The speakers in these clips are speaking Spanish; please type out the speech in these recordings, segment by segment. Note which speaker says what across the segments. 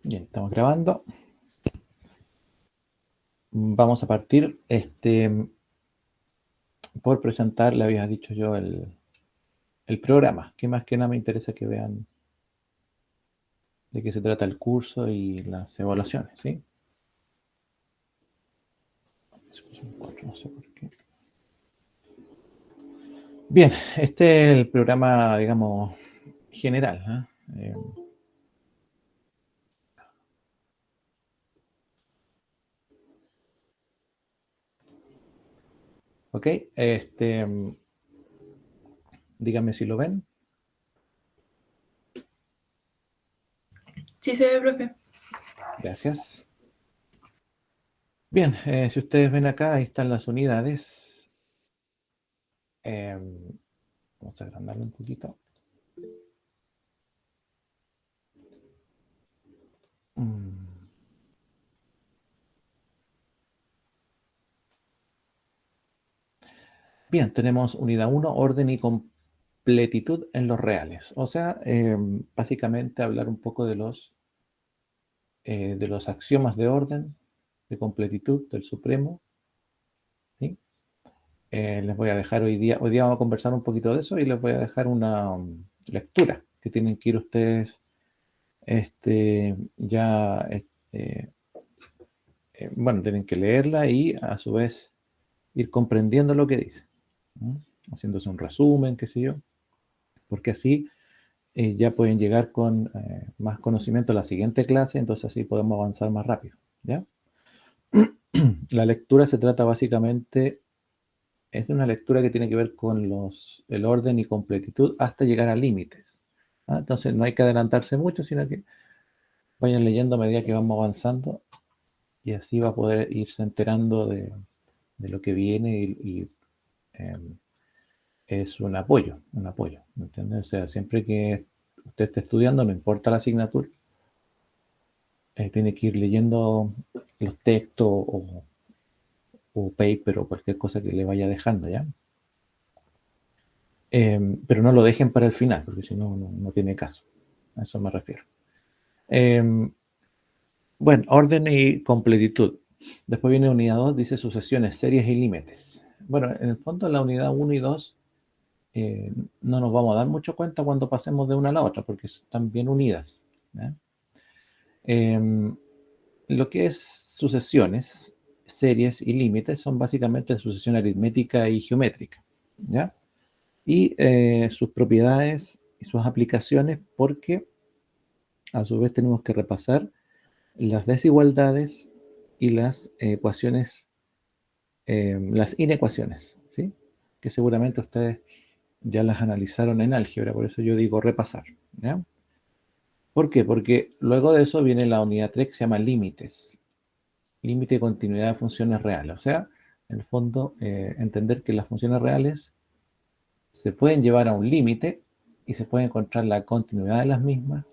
Speaker 1: Bien, estamos grabando. Vamos a partir por presentar, le había dicho yo, el programa, que más que nada me interesa que vean de qué se trata el curso y las evaluaciones, ¿sí? No sé por qué. Bien, este es el programa, digamos, general, ¿eh? Ok, díganme si lo ven.
Speaker 2: Sí se ve, profe.
Speaker 1: Gracias. Bien, si ustedes ven acá, ahí están las unidades. Vamos a agrandarlo un poquito. Mm. Bien, tenemos unidad 1, orden y completitud en los reales. O sea, básicamente hablar un poco de los axiomas de orden, de completitud del supremo, ¿sí? Les voy a dejar hoy día vamos a conversar un poquito de eso y les voy a dejar una lectura que tienen que ir ustedes ya, bueno, tienen que leerla y a su vez ir comprendiendo lo que dice, ¿no? Haciéndose un resumen, qué sé yo, porque así ya pueden llegar con más conocimiento a la siguiente clase, entonces así podemos avanzar más rápido, ¿ya? La lectura se trata básicamente, es una lectura que tiene que ver con el orden y completitud hasta llegar a límites, ¿ah? Entonces no hay que adelantarse mucho, sino que vayan leyendo a medida que vamos avanzando y así va a poder irse enterando de lo que viene y es un apoyo, ¿me entiendes? O sea, siempre que usted esté estudiando, no importa la asignatura, tiene que ir leyendo los textos o paper o cualquier cosa que le vaya dejando, ¿ya? Pero no lo dejen para el final, porque si no, no tiene caso. A eso me refiero. Eh, bueno, orden y completitud. Después viene unidad 2, dice sucesiones, series y límites. Bueno, en el fondo la unidad 1 y 2 no nos vamos a dar mucho cuenta cuando pasemos de una a la otra, porque están bien unidas, ¿ya? Lo que es sucesiones, series y límites son básicamente sucesión aritmética y geométrica, ¿ya? Y sus propiedades y sus aplicaciones, porque a su vez tenemos que repasar las desigualdades y las ecuaciones, las inecuaciones, ¿sí? Que seguramente ustedes ya las analizaron en álgebra, por eso yo digo repasar, ¿ya? ¿Por qué? Porque luego de eso viene la unidad 3 que se llama límites. Límite y continuidad de funciones reales. O sea, en el fondo, entender que las funciones reales se pueden llevar a un límite y se puede encontrar la continuidad de las mismas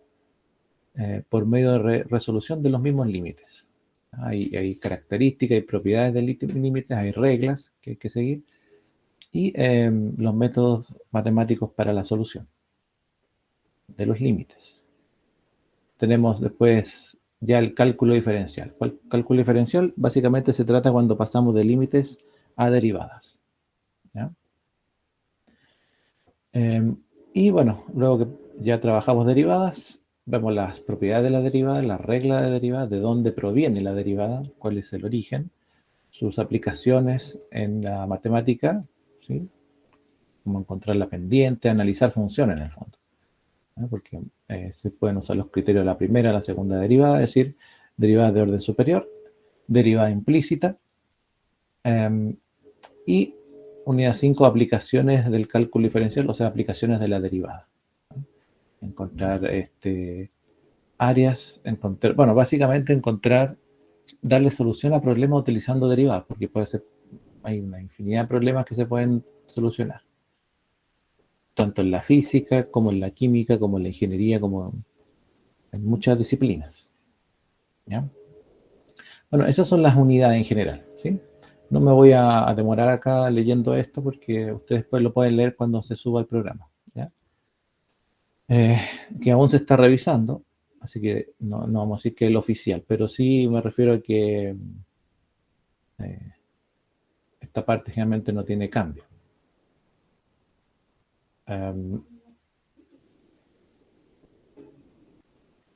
Speaker 1: por medio de resolución de los mismos límites. Hay características, hay propiedades de límites, hay reglas que hay que seguir y los métodos matemáticos para la solución de los límites. Tenemos después ya el cálculo diferencial. ¿Cuál cálculo diferencial? Básicamente se trata cuando pasamos de límites a derivadas, ¿ya? Y bueno, luego que ya trabajamos derivadas, vemos las propiedades de la derivada, las reglas de derivada, de dónde proviene la derivada, cuál es el origen, sus aplicaciones en la matemática, ¿sí? Cómo encontrar la pendiente, analizar funciones en el fondo, ¿no? Porque se pueden usar los criterios de la primera, la segunda derivada, es decir, derivada de orden superior, derivada implícita, eh, y unidad 5, aplicaciones del cálculo diferencial, o sea, aplicaciones de la derivada. Encontrar áreas, encontrar, bueno, básicamente encontrar, darle solución a problemas utilizando derivadas, porque puede ser, hay una infinidad de problemas que se pueden solucionar, tanto en la física, como en la química, como en la ingeniería, como en muchas disciplinas, ¿ya? Bueno, esas son las unidades en general, ¿sí? No me voy a demorar acá leyendo esto porque ustedes después lo pueden leer cuando se suba el programa, ¿ya? Que aún se está revisando. Así que no vamos a decir que es el oficial, pero sí me refiero a que esta parte generalmente no tiene cambio.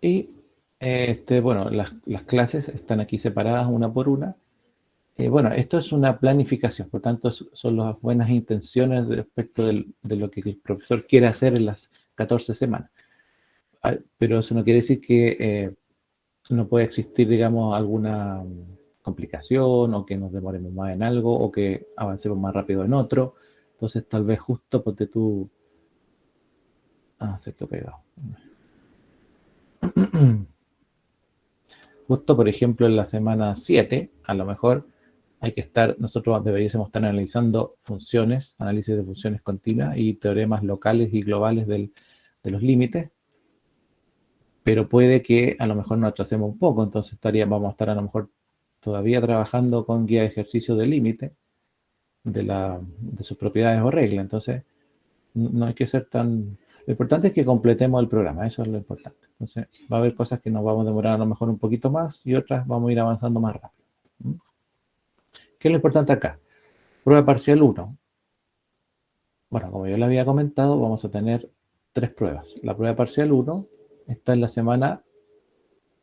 Speaker 1: Y bueno, las clases están aquí separadas una por una. Bueno, esto es una planificación, por tanto son las buenas intenciones respecto de lo que el profesor quiere hacer en las 14 semanas. Pero eso no quiere decir que no puede existir, digamos, alguna complicación o que nos demoremos más en algo o que avancemos más rápido en otro. Entonces tal vez justo porque tú... se quedó pegado. Justo, por ejemplo, en la semana 7, a lo mejor nosotros deberíamos estar analizando funciones, análisis de funciones continuas y teoremas locales y globales de los límites, pero puede que a lo mejor nos atrasemos un poco, entonces vamos a estar a lo mejor todavía trabajando con guía de ejercicio de límite de sus propiedades o reglas, entonces no hay que ser tan... Lo importante es que completemos el programa, eso es lo importante. Entonces va a haber cosas que nos vamos a demorar a lo mejor un poquito más y otras vamos a ir avanzando más rápido. ¿Qué es lo importante acá? Prueba parcial 1. Bueno, como yo le había comentado, vamos a tener 3 pruebas. La prueba parcial 1 está en la semana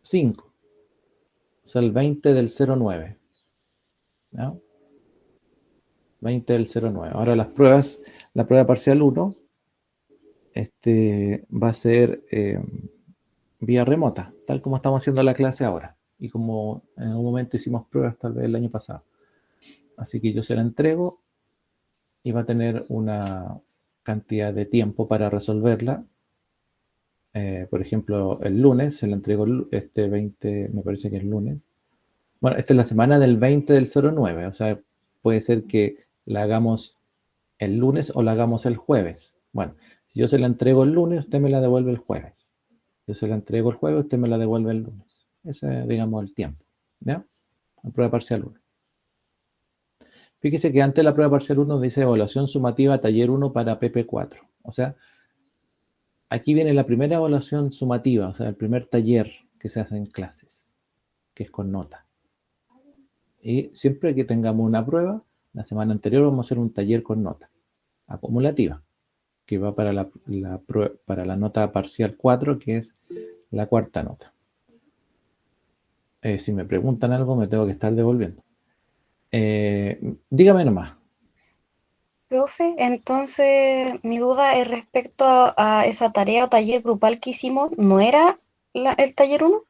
Speaker 1: 5, o sea, el 20 del 09. ¿No? 20 del 09. Ahora la prueba parcial 1 va a ser vía remota, tal como estamos haciendo la clase ahora. Y como en algún momento hicimos pruebas tal vez el año pasado. Así que yo se la entrego y va a tener una cantidad de tiempo para resolverla. Por ejemplo, el lunes se la entrego este 20, me parece que es lunes. Bueno, esta es la semana del 20 del 09, o sea, puede ser que la hagamos el lunes o la hagamos el jueves. Bueno, si yo se la entrego el lunes, usted me la devuelve el jueves. Yo se la entrego el jueves, usted me la devuelve el lunes. Ese es, digamos, el tiempo. ¿Ya? La prueba parcial 1. Fíjese que antes la prueba parcial 1 dice evaluación sumativa taller 1 para PP4. O sea, aquí viene la primera evaluación sumativa, o sea, el primer taller que se hace en clases, que es con nota. Y siempre que tengamos una prueba, la semana anterior vamos a hacer un taller con nota acumulativa, que va para la nota parcial 4, que es la cuarta nota. Si me preguntan algo, me tengo que estar devolviendo. Dígame nomás.
Speaker 2: Profe, entonces mi duda es respecto a esa tarea o taller grupal que hicimos, ¿no era el taller 1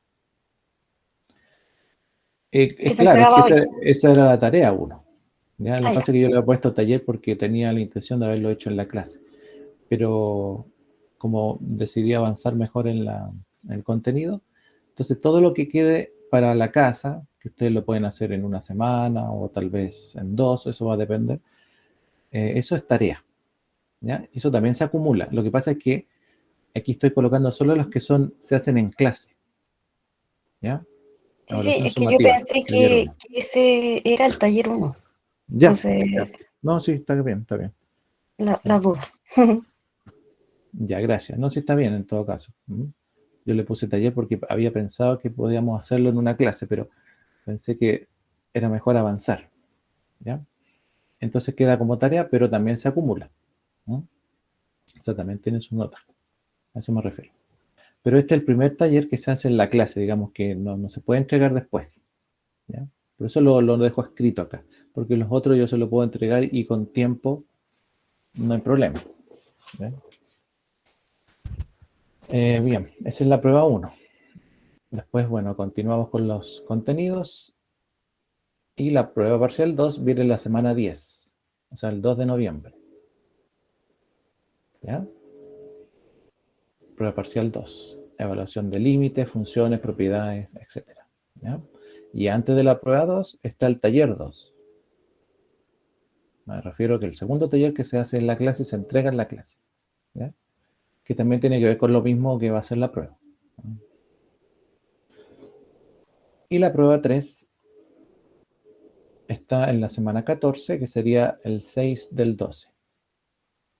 Speaker 2: que se
Speaker 1: Claro, es que
Speaker 2: entregaba hoy?
Speaker 1: esa era la tarea 1. ¿Ya? Lo
Speaker 2: Ah,
Speaker 1: que
Speaker 2: ya.
Speaker 1: pasa es que yo le he puesto taller porque tenía la intención de haberlo hecho en la clase. Pero como decidí avanzar mejor en el contenido, entonces todo lo que quede para la casa, que ustedes lo pueden hacer en una semana o tal vez en 2, eso va a depender, eso es tarea. ¿Ya? Eso también se acumula. Lo que pasa es que aquí estoy colocando solo los que se hacen en clase. ¿Ya?
Speaker 2: Sí, sí,
Speaker 1: Evaluación
Speaker 2: es que yo
Speaker 1: sumativa,
Speaker 2: pensé
Speaker 1: taller
Speaker 2: que
Speaker 1: 1.
Speaker 2: ese era el taller 1.
Speaker 1: Ya,
Speaker 2: Entonces,
Speaker 1: ya. No, sí, está bien, está bien.
Speaker 2: la duda.
Speaker 1: Ya, gracias. No, sí está bien en todo caso. Yo le puse taller porque había pensado que podíamos hacerlo en una clase, pero pensé que era mejor avanzar. ¿Ya? Entonces queda como tarea, pero también se acumula. ¿No? O sea, también tiene su nota. A eso me refiero. Pero este es el primer taller que se hace en la clase, digamos que no se puede entregar después. ¿Ya? Por eso lo dejo escrito acá. Porque los otros yo se lo puedo entregar y con tiempo no hay problema. ¿Ya? Bien, esa es la prueba 1. Después, bueno, continuamos con los contenidos y la prueba parcial 2 viene la semana 10, o sea, el 2 de noviembre. ¿Ya? Prueba parcial 2, evaluación de límites, funciones, propiedades, etc. ¿Ya? Y antes de la prueba 2 está el taller 2. Me refiero a que el segundo taller que se hace en la clase se entrega en la clase. ¿Ya? Que también tiene que ver con lo mismo que va a ser la prueba. Y la prueba 3 está en la semana 14, que sería el 6 del 12.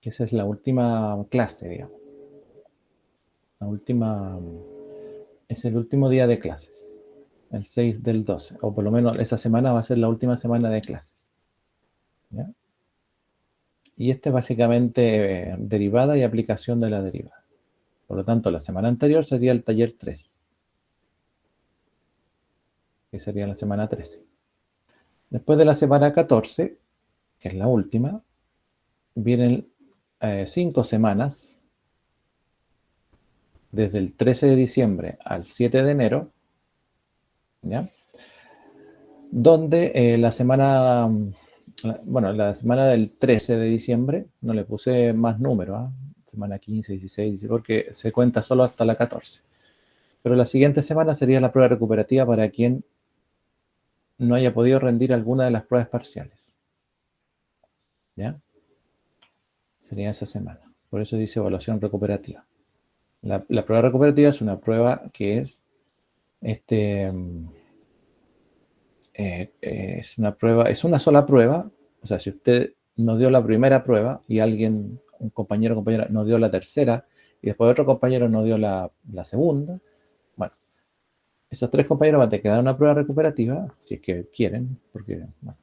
Speaker 1: Que esa es la última clase, digamos. La última es el último día de clases, el 6 del 12, o por lo menos esa semana va a ser la última semana de clases. ¿Ya? Y esta es básicamente derivada y aplicación de la derivada. Por lo tanto, la semana anterior sería el taller 3, que sería la semana 13. Después de la semana 14, que es la última, vienen 5 semanas, desde el 13 de diciembre al 7 de enero, ¿ya? Donde la semana del 13 de diciembre, no le puse más números, semana 15, 16, 17, porque se cuenta solo hasta la 14. Pero la siguiente semana sería la prueba recuperativa para quien no haya podido rendir alguna de las pruebas parciales. ¿Ya? Sería esa semana. Por eso dice evaluación recuperativa. La prueba recuperativa es una prueba que es es una sola prueba. O sea, si usted no dio la primera prueba y un compañero o compañera no dio la tercera y después otro compañero no dio la segunda, bueno, esos 3 compañeros van a tener que dar una prueba recuperativa, si es que quieren, porque bueno,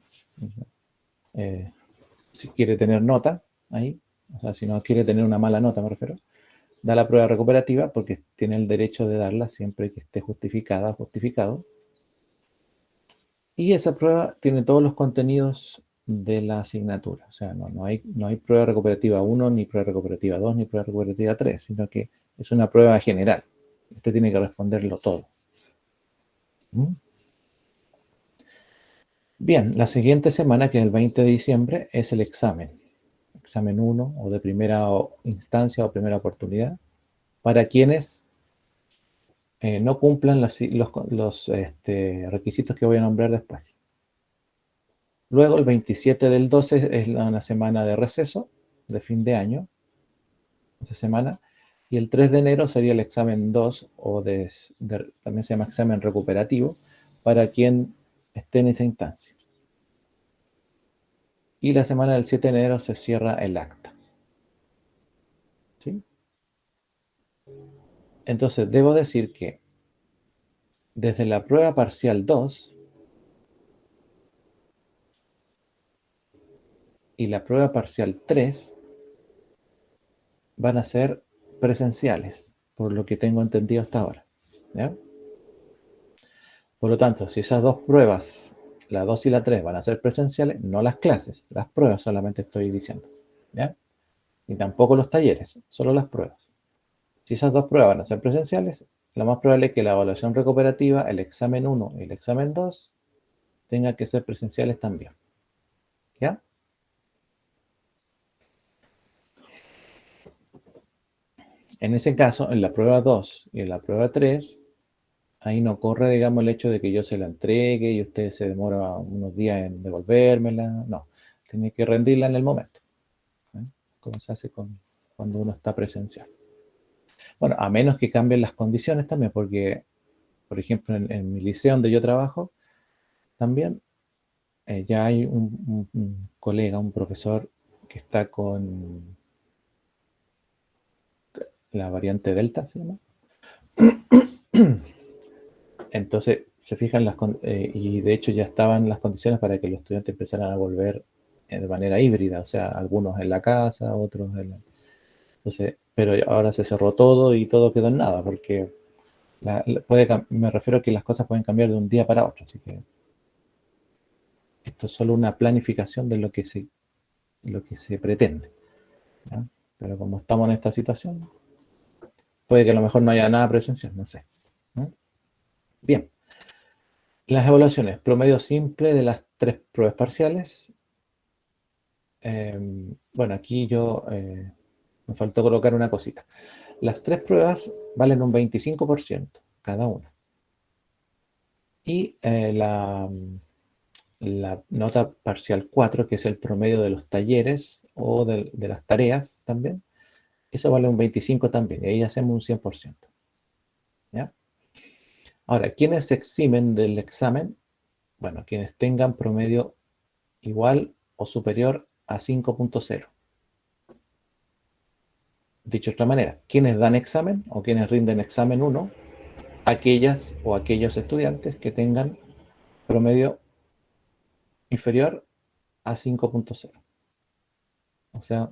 Speaker 1: si quiere tener nota ahí, o sea, si no quiere tener una mala nota, me refiero, da la prueba recuperativa porque tiene el derecho de darla siempre que esté justificada o justificado. Y esa prueba tiene todos los contenidos de la asignatura. O sea, no hay prueba recuperativa 1, ni prueba recuperativa 2, ni prueba recuperativa 3, sino que es una prueba general. Usted tiene que responderlo todo. ¿Mm? Bien, la siguiente semana, que es el 20 de diciembre, es el examen. Examen 1 o de primera instancia o primera oportunidad, para quienes no cumplan los requisitos que voy a nombrar después. Luego, el 27 del 12 es una semana de receso, de fin de año, esa semana. Y el 3 de enero sería el examen 2, o también se llama examen recuperativo, para quien esté en esa instancia. Y la semana del 7 de enero se cierra el acta. ¿Sí? Entonces, debo decir que desde la prueba parcial 2 y la prueba parcial 3 van a ser presenciales, por lo que tengo entendido hasta ahora. ¿Ya? Por lo tanto, si esas 2 pruebas, la 2 y la 3, van a ser presenciales, no las clases, las pruebas solamente estoy diciendo. ¿Ya? Y tampoco los talleres, solo las pruebas. Si esas 2 pruebas van a ser presenciales, lo más probable es que la evaluación recuperativa, el examen 1 y el examen 2, tengan que ser presenciales también. ¿Ya? En ese caso, en la prueba 2 y en la prueba 3, ahí no corre, digamos, el hecho de que yo se la entregue y usted se demora unos días en devolvérmela. No, tiene que rendirla en el momento, ¿eh? Como se hace cuando uno está presencial. Bueno, a menos que cambien las condiciones también, porque, por ejemplo, en mi liceo donde yo trabajo, también ya hay un colega, un profesor que está con la variante Delta, ¿se llama? Entonces, se fijan y de hecho ya estaban las condiciones para que los estudiantes empezaran a volver de manera híbrida, o sea, algunos en la casa, otros Entonces, pero ahora se cerró todo y todo quedó en nada, porque me refiero a que las cosas pueden cambiar de un día para otro, así que esto es solo una planificación de lo que se pretende, ¿ya? Pero como estamos en esta situación, puede que a lo mejor no haya nada presencial, no sé, ¿no? Bien. Las evaluaciones, promedio simple de las 3 pruebas parciales. Bueno, aquí me faltó colocar una cosita. Las 3 pruebas valen un 25% cada una. Y la nota parcial 4, que es el promedio de los talleres o de las tareas también, eso vale un 25% también. Y ahí hacemos un 100%. ¿Ya? Ahora, ¿quiénes se eximen del examen? Bueno, quienes tengan promedio igual o superior a 5.0. Dicho de otra manera, quienes dan examen o quienes rinden examen 1 aquellas o aquellos estudiantes que tengan promedio inferior a 5.0. O sea,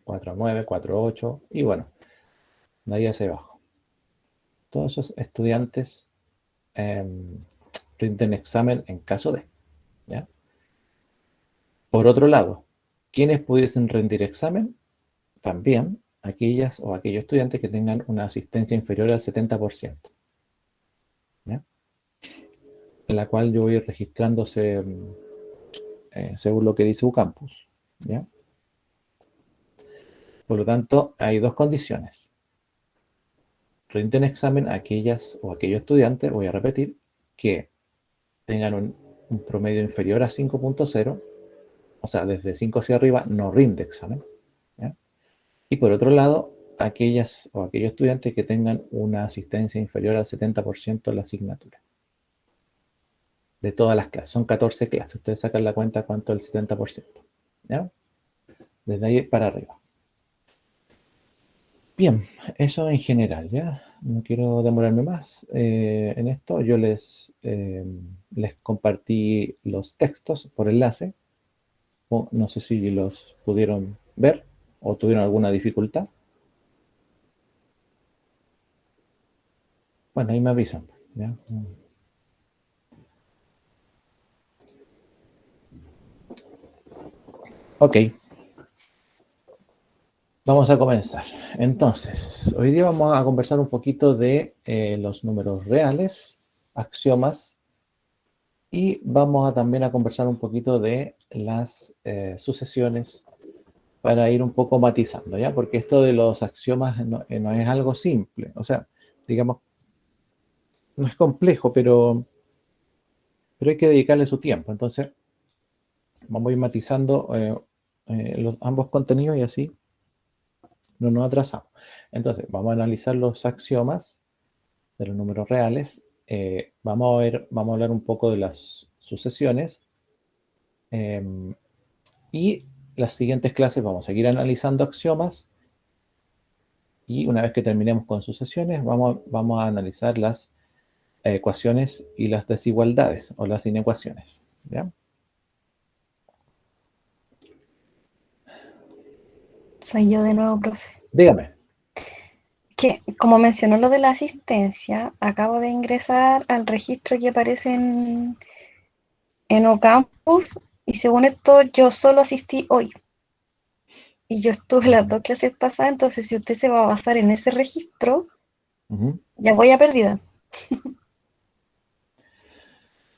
Speaker 1: 4.9, 4.8 y bueno, de ahí hacia abajo. Todos esos estudiantes rinden examen en caso de, ¿ya? Por otro lado, ¿quiénes pudiesen rendir examen? También aquellas o aquellos estudiantes que tengan una asistencia inferior al 70%, ¿ya? En la cual yo voy registrándose según lo que dice UCampus, ¿ya? Por lo tanto, hay dos condiciones. Rinden examen aquellas o aquellos estudiantes, voy a repetir, que tengan un promedio inferior a 5.0, o sea, desde 5 hacia arriba no rinde examen, ¿ya? Y por otro lado, aquellas o aquellos estudiantes que tengan una asistencia inferior al 70% en la asignatura. De todas las clases, son 14 clases. Ustedes sacan la cuenta cuánto es el 70%, ¿ya? Desde ahí para arriba. Bien, eso en general, ¿ya? No quiero demorarme más en esto. Yo les compartí los textos por enlace. No sé si los pudieron ver o tuvieron alguna dificultad. Bueno, ahí me avisan, ¿ya? Ok, vamos a comenzar. Entonces, hoy día vamos a conversar un poquito de los números reales, axiomas, y vamos a también a conversar un poquito de las sucesiones para ir un poco matizando, ¿ya? Porque esto de los axiomas no es algo simple, o sea, digamos, no es complejo, pero hay que dedicarle su tiempo. Entonces, vamos a ir matizando ambos contenidos y así no nos atrasamos. Entonces, vamos a analizar los axiomas de los números reales. Vamos a hablar un poco de las sucesiones. Y las siguientes clases vamos a seguir analizando axiomas. Y una vez que terminemos con sucesiones, vamos a analizar las ecuaciones y las desigualdades o las inecuaciones, ¿ya?
Speaker 2: Soy yo de nuevo, profe.
Speaker 1: Dígame.
Speaker 2: Que como mencionó lo de la asistencia, acabo de ingresar al registro que aparece en Ocampus y según esto yo solo asistí hoy. Y yo estuve las 2 clases pasadas, entonces si usted se va a basar en ese registro, ya voy a pérdida.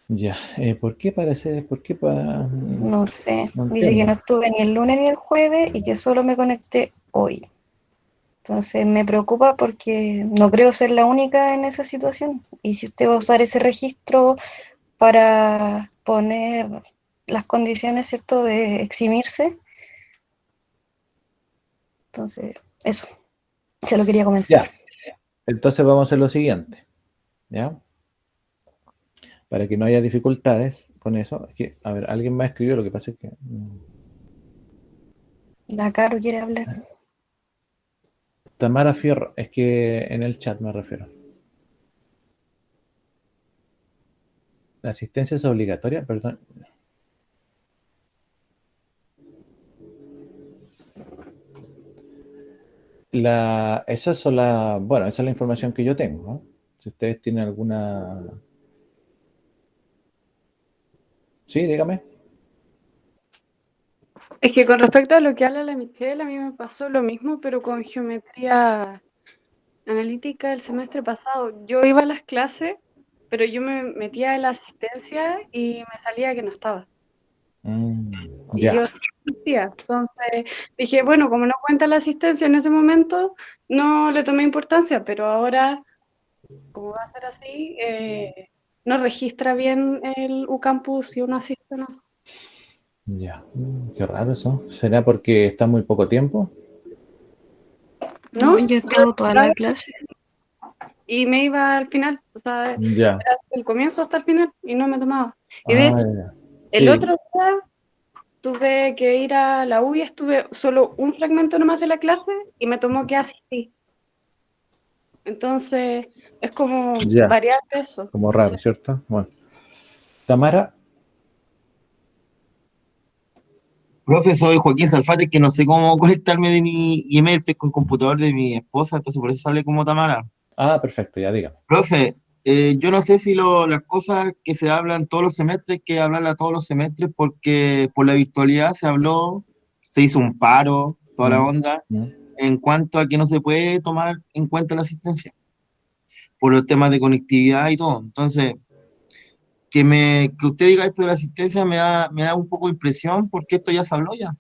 Speaker 1: Ya, ¿por qué parece? ¿Por qué
Speaker 2: No sé,
Speaker 1: no
Speaker 2: dice que no
Speaker 1: entiendo?
Speaker 2: estuve ni el lunes ni el jueves y que solo me conecté hoy. Entonces me preocupa porque no creo ser la única en esa situación. Y si usted va a usar ese registro para poner las condiciones, ¿cierto?, de eximirse, entonces eso, se lo quería comentar.
Speaker 1: Ya, entonces vamos a hacer lo siguiente, ¿ya? Para que no haya dificultades con eso. Es que, a ver, alguien me escribió, lo que pasa es que...
Speaker 2: La Caro quiere hablar.
Speaker 1: Tamara Fierro, es que en el chat me refiero. ¿La asistencia es obligatoria? Perdón. Bueno, esa es la información que yo tengo, ¿no? Si ustedes tienen alguna... Sí, dígame.
Speaker 3: Es que con respecto a lo que habla la Michelle, a mí me pasó lo mismo, pero con geometría analítica el semestre pasado. Yo iba a las clases, pero yo me metía en la asistencia y me salía que no estaba. Y
Speaker 1: Ya,
Speaker 3: yo sí asistía. Entonces dije, bueno, como no cuenta la asistencia en ese momento, no le tomé importancia, pero ahora, como va a ser así, no registra bien el UCampus si uno asiste o no.
Speaker 1: ya. Qué raro eso. ¿Será porque está muy poco tiempo?
Speaker 2: No,
Speaker 3: ¿No?
Speaker 2: yo he estado toda la clase.
Speaker 3: Y me iba al final, o sea, era
Speaker 1: Ya.
Speaker 3: desde el comienzo hasta el final y no me tomaba. Y de
Speaker 1: Ah,
Speaker 3: hecho,
Speaker 1: ya.
Speaker 3: el
Speaker 1: Sí.
Speaker 3: otro día tuve que ir a la U y estuve solo un fragmento nomás de la clase y me tomó que asistir. Entonces, es como
Speaker 1: Ya,
Speaker 3: variar eso.
Speaker 1: como
Speaker 3: No
Speaker 1: raro,
Speaker 3: sé.
Speaker 1: ¿cierto? Bueno. Tamara,
Speaker 4: Profe, soy Joaquín Salfate, que no sé cómo conectarme de mi email, estoy con el computador de mi esposa, entonces por eso sale como Tamara.
Speaker 1: perfecto, ya diga.
Speaker 4: Profe, yo no sé si las cosas que se hablan todos los semestres, hay que hablarlas todos los semestres, porque por la virtualidad se habló, se hizo un paro, toda la
Speaker 1: Mm,
Speaker 4: onda,
Speaker 1: mm.
Speaker 4: en cuanto a que no se puede tomar en cuenta la asistencia, por los temas de conectividad y todo. Entonces, que usted diga esto de la asistencia me da un poco de impresión, porque esto ya se habló ya.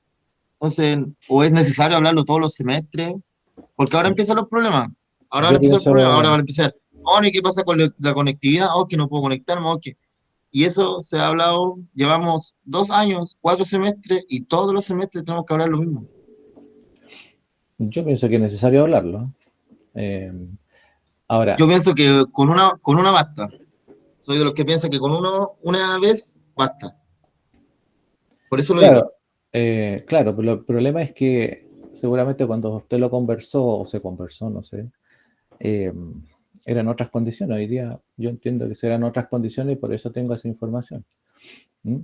Speaker 4: Entonces, o es necesario hablarlo todos los semestres, porque ahora empiezan los problemas. Ahora van a
Speaker 1: Yo
Speaker 4: empezar el problema, ahora
Speaker 1: pienso,
Speaker 4: van a empezar, oh, ¿y qué pasa con la conectividad? Oh, que no puedo conectarme, oh, que... Y eso se ha hablado, llevamos 2 años, 4 semestres, y todos los semestres tenemos que hablar lo mismo.
Speaker 1: yo pienso que es necesario hablarlo. Eh, Ahora,
Speaker 4: Yo pienso que con una basta. Soy de los que piensan que con una vez basta. Por eso lo digo.
Speaker 1: claro, claro, pero el problema es que seguramente cuando usted lo conversó o se conversó, no sé, eh, eran otras condiciones. Hoy día yo entiendo que serán otras condiciones y por eso tengo esa información. ¿Mm?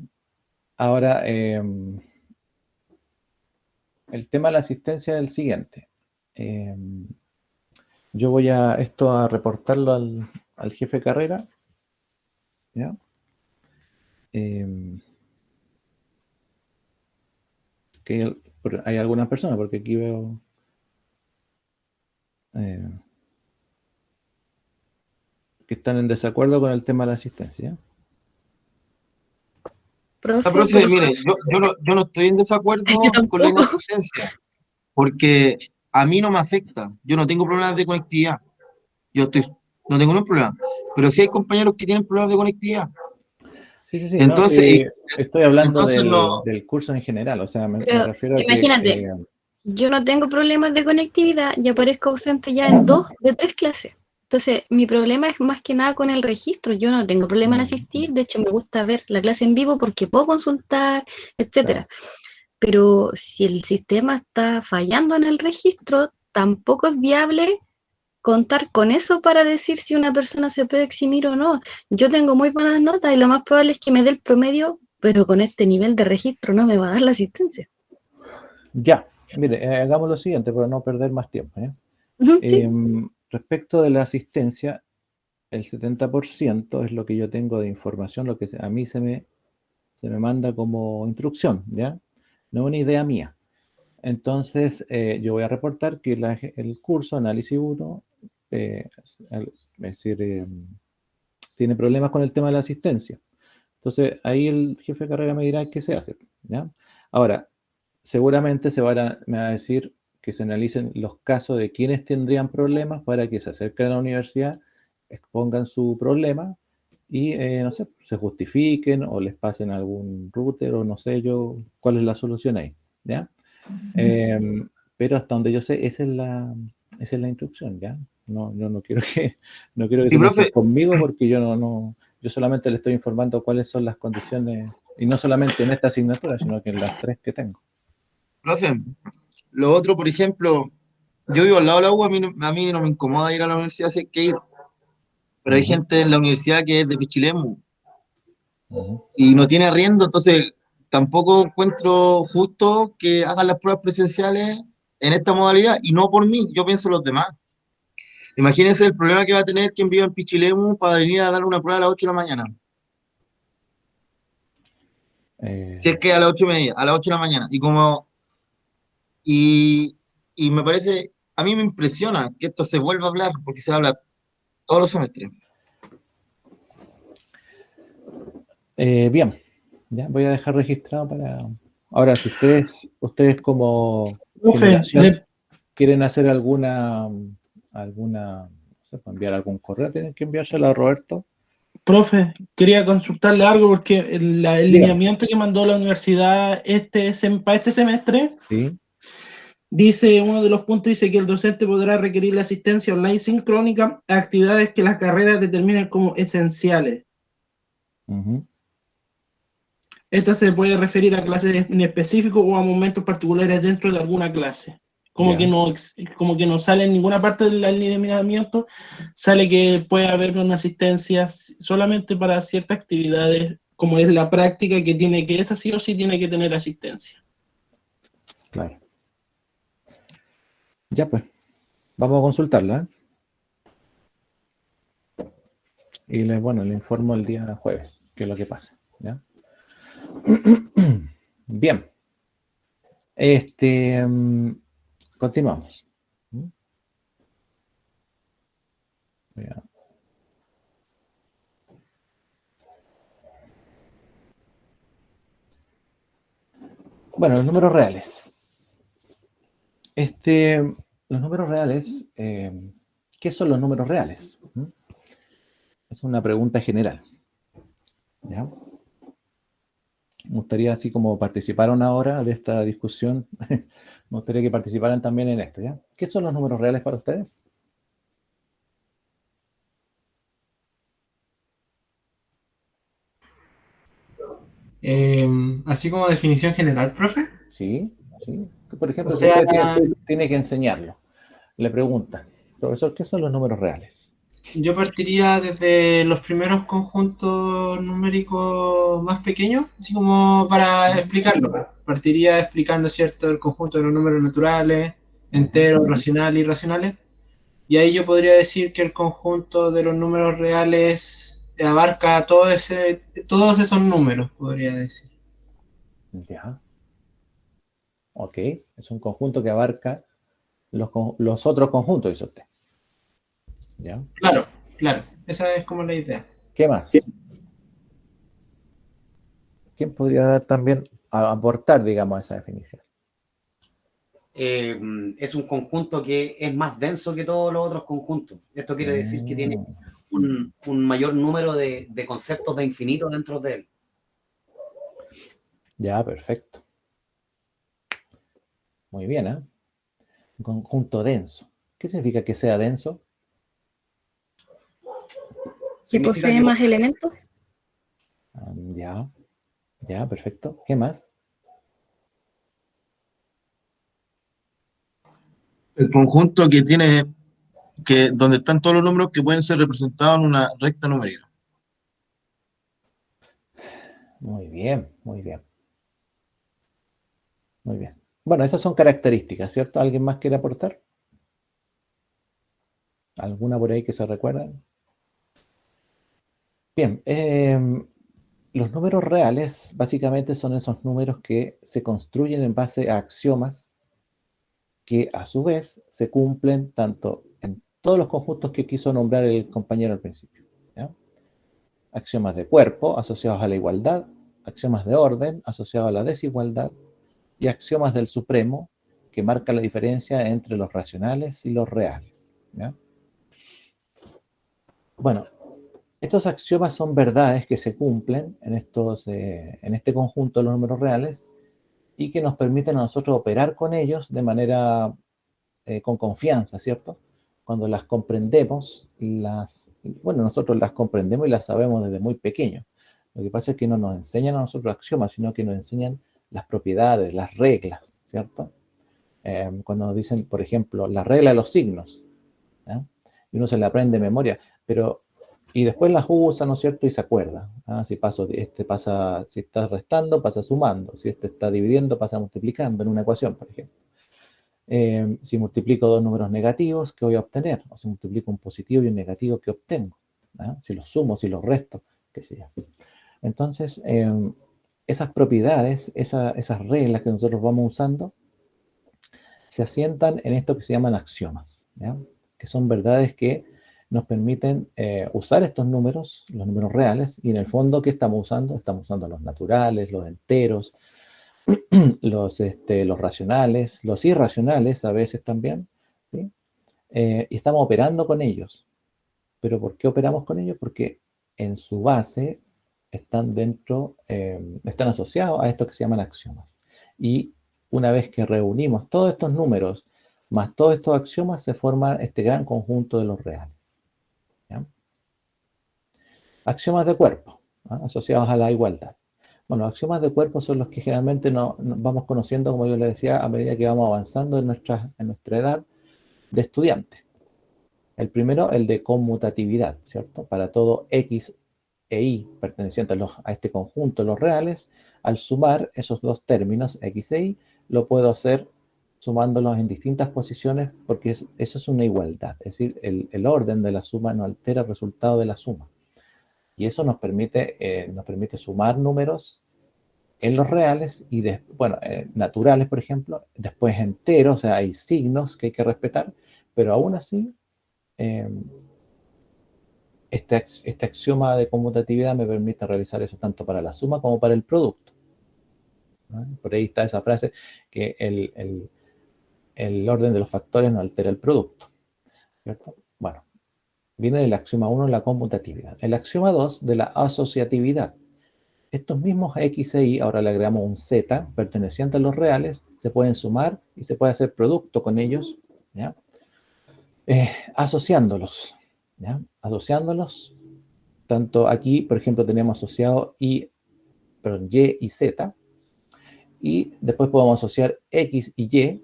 Speaker 1: Ahora, el tema de la asistencia es el siguiente. Eh, yo voy a esto a reportarlo al jefe de carrera, ¿ya? Eh, que hay algunas personas, porque aquí veo eh, que están en desacuerdo con el tema de la asistencia.
Speaker 2: Profe,
Speaker 4: Profe,
Speaker 2: pero
Speaker 4: mire, yo no estoy en desacuerdo
Speaker 2: yo
Speaker 4: con la
Speaker 2: tampoco.
Speaker 4: inasistencia, porque a mí no me afecta. Yo no tengo problemas de conectividad. No tengo ningún problema. Pero sí hay compañeros que tienen problemas de conectividad.
Speaker 1: Sí, sí, sí, no,
Speaker 4: Entonces,
Speaker 1: sí, estoy hablando
Speaker 4: entonces no.
Speaker 1: del curso en general, o sea, me
Speaker 2: Pero
Speaker 1: refiero a que,
Speaker 2: imagínate, yo no tengo problemas de conectividad y aparezco ausente ya en 2 de 3 clases. Entonces, mi problema es más que nada con el registro. Yo no tengo problema en asistir, de hecho me gusta ver la clase en vivo porque puedo consultar,
Speaker 1: claro,
Speaker 2: etcétera. Pero si el sistema está fallando en el registro, tampoco es viable contar con eso para decir si una persona se puede eximir o no. Yo tengo muy buenas notas y lo más probable es que me dé el promedio, pero con este nivel de registro no me va a dar la asistencia.
Speaker 1: ya, mire, hagamos lo siguiente para no perder más tiempo, ¿eh?
Speaker 2: Sí.
Speaker 1: Respecto de la asistencia, el 70% es lo que yo tengo de información, lo que a mí se me manda como instrucción, ¿ya? No es una idea mía. Entonces, yo voy a reportar que el curso Análisis 1, es decir, tiene problemas con el tema de la asistencia. Entonces, ahí el jefe de carrera me dirá qué se hace, ¿ya? Ahora, seguramente me va a decir que se analicen los casos de quienes tendrían problemas para que se acerquen a la universidad, expongan su problema y, no sé, se justifiquen o les pasen algún router o no sé yo cuál es la solución ahí, ¿ya? Eh, pero hasta donde yo sé, esa es la instrucción, ¿ya? No, yo no quiero que
Speaker 4: Y
Speaker 1: se enojen
Speaker 4: profe,
Speaker 1: conmigo porque yo solamente le estoy informando cuáles son las condiciones, y no solamente en esta asignatura, sino que en las 3 que tengo.
Speaker 4: profe, lo otro, por ejemplo, yo vivo al lado de la U, a mí no me incomoda ir a la universidad si hay que ir, pero hay
Speaker 1: Ujú,
Speaker 4: gente en la universidad que es de Pichilemu
Speaker 1: ujú.
Speaker 4: y no tiene arriendo, entonces tampoco encuentro justo que hagan las pruebas presenciales en esta modalidad, y no por mí, yo pienso en los demás. Imagínense el problema que va a tener quien viva en Pichilemu para venir a dar una prueba a las 8 de la mañana. Si es
Speaker 1: Eh,
Speaker 4: que a las 8:30, a las 8 de la mañana. Y, y me parece, a mí me impresiona que esto se vuelva a hablar, porque se habla todos los semestres.
Speaker 1: bien, ya voy a dejar registrado para... Ahora, si ustedes como
Speaker 5: Profe,
Speaker 1: generación quieren hacer no sé, pues, enviar algún correo, tienen que enviárselo a Roberto.
Speaker 5: profe, quería consultarle algo porque el
Speaker 1: Dígame.
Speaker 5: lineamiento que mandó la universidad para este semestre
Speaker 1: Sí.
Speaker 5: dice, uno de los puntos dice que el docente podrá requerir la asistencia online sincrónica a actividades que las carreras determinen como esenciales.
Speaker 1: Ujú.
Speaker 5: Esta se puede referir a clases en específico o a momentos particulares dentro de alguna clase. Como
Speaker 1: Ya.
Speaker 5: que como que no sale en ninguna parte del alineamiento, sale que puede haber una asistencia solamente para ciertas actividades, como es la práctica, que tiene que, esa sí o sí tiene que tener asistencia.
Speaker 1: Claro. Ya pues, vamos a consultarla. Y les informo el día jueves qué es lo que pasa. ¿Ya? Bien. Continuamos. Ya. Bueno, los números reales. Los números reales, ¿qué son los números reales? Es una pregunta general. ¿Ya? Me gustaría, así como participaron ahora de esta discusión, me gustaría que participaran también en esto, ¿ya? ¿Qué son los números reales para ustedes?
Speaker 6: Así como definición general, profe.
Speaker 1: Sí, sí. Por
Speaker 6: O
Speaker 1: ejemplo, si
Speaker 6: sea,
Speaker 1: usted tiene que enseñarlo, le preguntan, profesor, ¿qué son los números reales?
Speaker 6: yo partiría desde los primeros conjuntos numéricos más pequeños, así como para explicarlo. Partiría explicando, ¿cierto?, el conjunto de los números naturales, enteros, racionales y irracionales. Y ahí yo podría decir que el conjunto de los números reales abarca todos esos números, podría decir.
Speaker 1: Ya, ok. Es un conjunto que abarca los otros conjuntos, dice usted. ¿Ya?
Speaker 6: Claro, claro. Esa es como la idea.
Speaker 1: ¿Qué más? ¿Quién podría dar también, aportar, digamos, a esa definición?
Speaker 7: Es un conjunto que es más denso que todos los otros conjuntos. Esto quiere decir que tiene un mayor número de conceptos de infinito dentro de él.
Speaker 1: Ya, perfecto. Muy bien, ¿eh? Un conjunto denso. ¿Qué significa que sea denso?
Speaker 2: ¿Que
Speaker 7: Significa
Speaker 2: posee
Speaker 7: que
Speaker 2: más elementos?
Speaker 1: Ya, ya, perfecto. ¿Qué más?
Speaker 4: El conjunto que tiene, donde están todos los números que pueden ser representados en una recta numérica.
Speaker 1: Muy bien, muy bien. Muy bien. Bueno, esas son características, ¿cierto? ¿Alguien más quiere aportar? ¿Alguna por ahí que se recuerda? Bien, los números reales básicamente son esos números que se construyen en base a axiomas que a su vez se cumplen tanto en todos los conjuntos que quiso nombrar el compañero al principio. ¿Ya? Axiomas de cuerpo asociados a la igualdad, axiomas de orden asociados a la desigualdad y axiomas del supremo que marca la diferencia entre los racionales y los reales. ¿Ya? Bueno, estos axiomas son verdades que se cumplen en este conjunto de los números reales y que nos permiten a nosotros operar con ellos de manera con confianza, ¿cierto? Cuando las comprendemos, nosotros las comprendemos y las sabemos desde muy pequeños. Lo que pasa es que no nos enseñan a nosotros axiomas, sino que nos enseñan las propiedades, las reglas, ¿cierto? Cuando nos dicen, por ejemplo, la regla de los signos, ¿ya? Y uno se la aprende de memoria, y después las usa, ¿no es cierto? Y se acuerda. ¿Ah? Si está restando, pasa sumando. Si este está dividiendo, pasa multiplicando en una ecuación, por ejemplo. Si multiplico dos números negativos, ¿qué voy a obtener? O si multiplico un positivo y un negativo, ¿qué obtengo? ¿Ah? Si los sumo, si los resto, qué sé yo. Entonces, esas propiedades, esas reglas que nosotros vamos usando, se asientan en esto que se llaman axiomas, ¿ya? Que son verdades que nos permiten usar estos números, los números reales, y en el fondo, ¿qué estamos usando? Estamos usando los naturales, los enteros, los racionales, los irracionales a veces también, ¿sí? Y estamos operando con ellos. ¿Pero por qué operamos con ellos? Porque en su base están están asociados a esto que se llaman axiomas. Y una vez que reunimos todos estos números más todos estos axiomas, se forma este gran conjunto de los reales. ¿Ya? Axiomas de cuerpo, ¿ah? Asociados a la igualdad. Bueno, los axiomas de cuerpo son los que generalmente nos vamos conociendo, como yo les decía, a medida que vamos avanzando en nuestra edad de estudiante. El primero, el de conmutatividad, ¿cierto? Para todo X e Y pertenecientes a este conjunto, los reales, al sumar esos dos términos, X e Y, lo puedo hacer sumándolos en distintas posiciones porque eso es una igualdad. Es decir, el orden de la suma no altera el resultado de la suma. Y eso nos permite sumar números en los reales y, naturales, por ejemplo, después enteros, o sea, hay signos que hay que respetar, pero aún así, este axioma de conmutatividad me permite realizar eso tanto para la suma como para el producto, ¿no? Por ahí está esa frase que el orden de los factores no altera el producto, ¿cierto? Bueno, viene del axioma 1, la conmutatividad. El axioma 2, de la asociatividad. Estos mismos X e Y, ahora le agregamos un Z, perteneciente a los reales, se pueden sumar y se puede hacer producto con ellos, ¿ya? Asociándolos, ¿ya? Asociándolos, tanto aquí, por ejemplo, tenemos asociado Y y Z, y después podemos asociar X y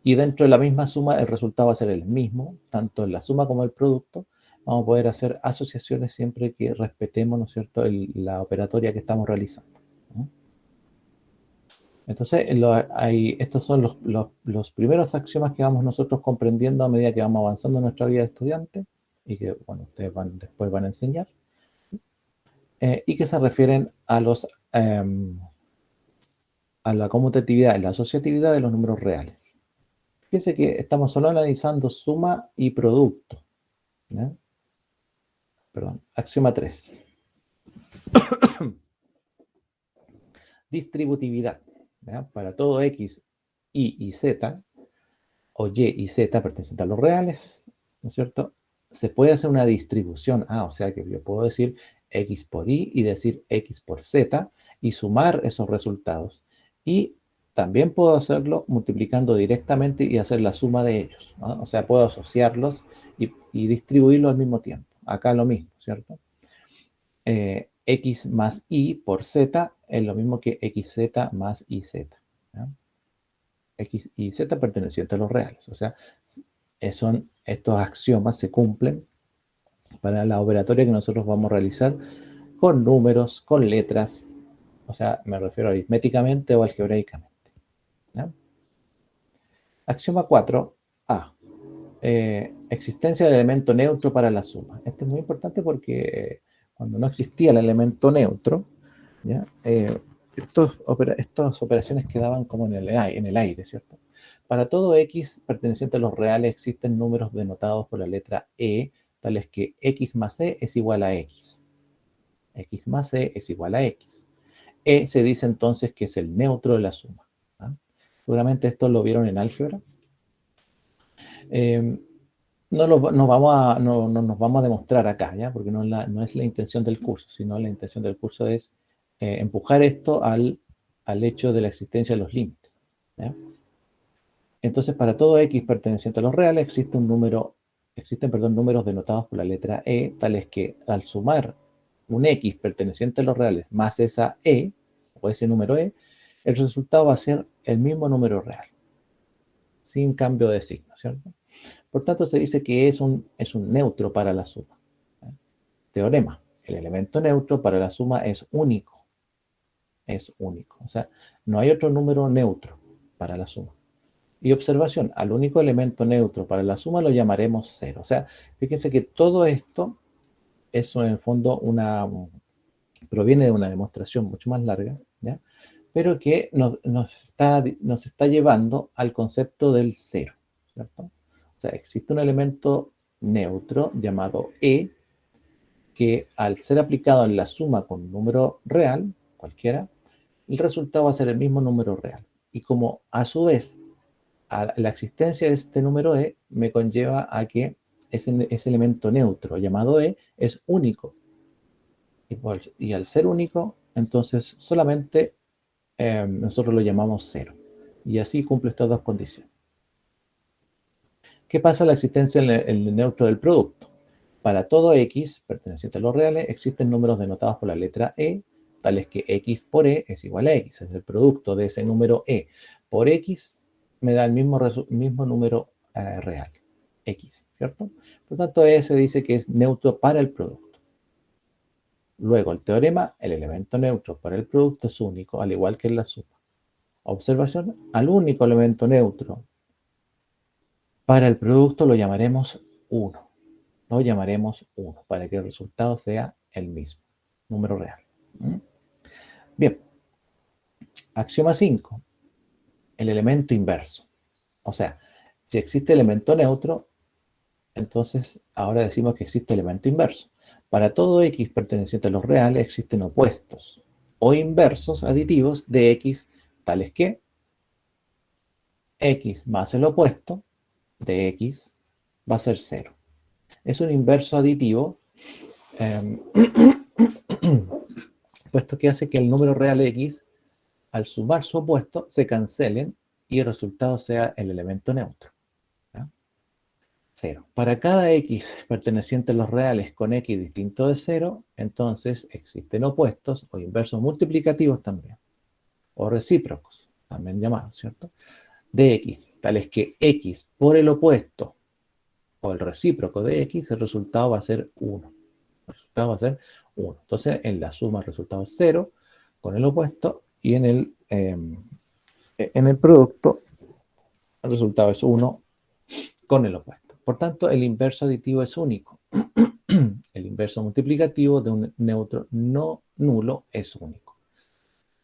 Speaker 1: Y dentro de la misma suma el resultado va a ser el mismo, tanto en la suma como el producto. Vamos a poder hacer asociaciones siempre que respetemos, ¿no es cierto?, la operatoria que estamos realizando, ¿no? Entonces, estos son los primeros axiomas que vamos nosotros comprendiendo a medida que vamos avanzando en nuestra vida de estudiante y que, bueno, ustedes después van a enseñar, y que se refieren a la conmutatividad y la asociatividad de los números reales. Fíjense que estamos solo analizando suma y producto, ¿ya? Perdón, axioma 3. Distributividad, ¿ya? Para todo X, Y y Z, o Y y Z pertenecientes a los reales, ¿no es cierto? Se puede hacer una distribución, o sea que yo puedo decir X por Y y decir X por Z y sumar esos resultados. Y también puedo hacerlo multiplicando directamente y hacer la suma de ellos, ¿no? O sea, puedo asociarlos y distribuirlos al mismo tiempo. Acá lo mismo, ¿cierto? X más Y por Z es lo mismo que XZ más YZ, ¿no? X y Z pertenecientes a los reales. O sea, estos axiomas se cumplen para la operatoria que nosotros vamos a realizar con números, con letras. O sea, me refiero aritméticamente o algebraicamente, ¿no? Axioma 4A. Existencia del elemento neutro para la suma. Este es muy importante porque cuando no existía el elemento neutro, ¿ya? Estas operaciones quedaban como en el aire, ¿cierto? Para todo X perteneciente a los reales existen números denotados por la letra E, tales que X más E es igual a X. X más E es igual a X. E se dice entonces que es el neutro de la suma, ¿ah? Seguramente esto lo vieron en álgebra. No nos vamos a demostrar acá, ¿ya? Porque no es la intención del curso, sino la intención del curso es empujar esto al hecho de la existencia de los límites, ¿ya? Entonces, para todo X perteneciente a los reales existen números denotados por la letra E, tales que al sumar un X perteneciente a los reales más esa E, o ese número E, el resultado va a ser el mismo número real, sin cambio de signo, ¿cierto? Por tanto, se dice que es un neutro para la suma, ¿eh? Teorema: el elemento neutro para la suma es único. Es único. O sea, no hay otro número neutro para la suma. Y observación: al único elemento neutro para la suma lo llamaremos cero. O sea, fíjense que todo esto es en el fondo proviene de una demostración mucho más larga, ¿ya? Pero que nos está llevando al concepto del cero, ¿cierto? O sea, existe un elemento neutro llamado E que al ser aplicado en la suma con un número real, cualquiera, el resultado va a ser el mismo número real. Y como a su vez la existencia de este número E me conlleva a que ese elemento neutro llamado E es único. Y al ser único, entonces solamente nosotros lo llamamos cero. Y así cumple estas dos condiciones. ¿Qué pasa a la existencia en el neutro del producto? Para todo X perteneciente a los reales existen números denotados por la letra E, tales que x por e es igual a x, es el producto de ese número e por x, me da el mismo número real, x, ¿cierto? Por lo tanto, e se dice que es neutro para el producto. Luego, el teorema, el elemento neutro para el producto es único, al igual que en la suma. Observación, al único elemento neutro para el producto lo llamaremos 1. Lo llamaremos 1 para que el resultado sea el mismo, número real. Bien, axioma 5, el elemento inverso. O sea, si existe elemento neutro, entonces ahora decimos que existe elemento inverso. Para todo x perteneciente a los reales existen opuestos o inversos aditivos de x, tales que x más el opuesto de x va a ser 0. Es un inverso aditivo, puesto que hace que el número real x, al sumar su opuesto, se cancelen y el resultado sea el elemento neutro. 0. Para cada x perteneciente a los reales con x distinto de 0, entonces existen opuestos o inversos multiplicativos también, o recíprocos, también llamados, ¿cierto? De x, tales que x por el opuesto o el recíproco de x, el resultado va a ser 1. El resultado va a ser 1. Entonces, en la suma el resultado es 0 con el opuesto y en el producto el resultado es 1 con el opuesto. Por tanto, el inverso aditivo es único. El inverso multiplicativo de un neutro no nulo es único.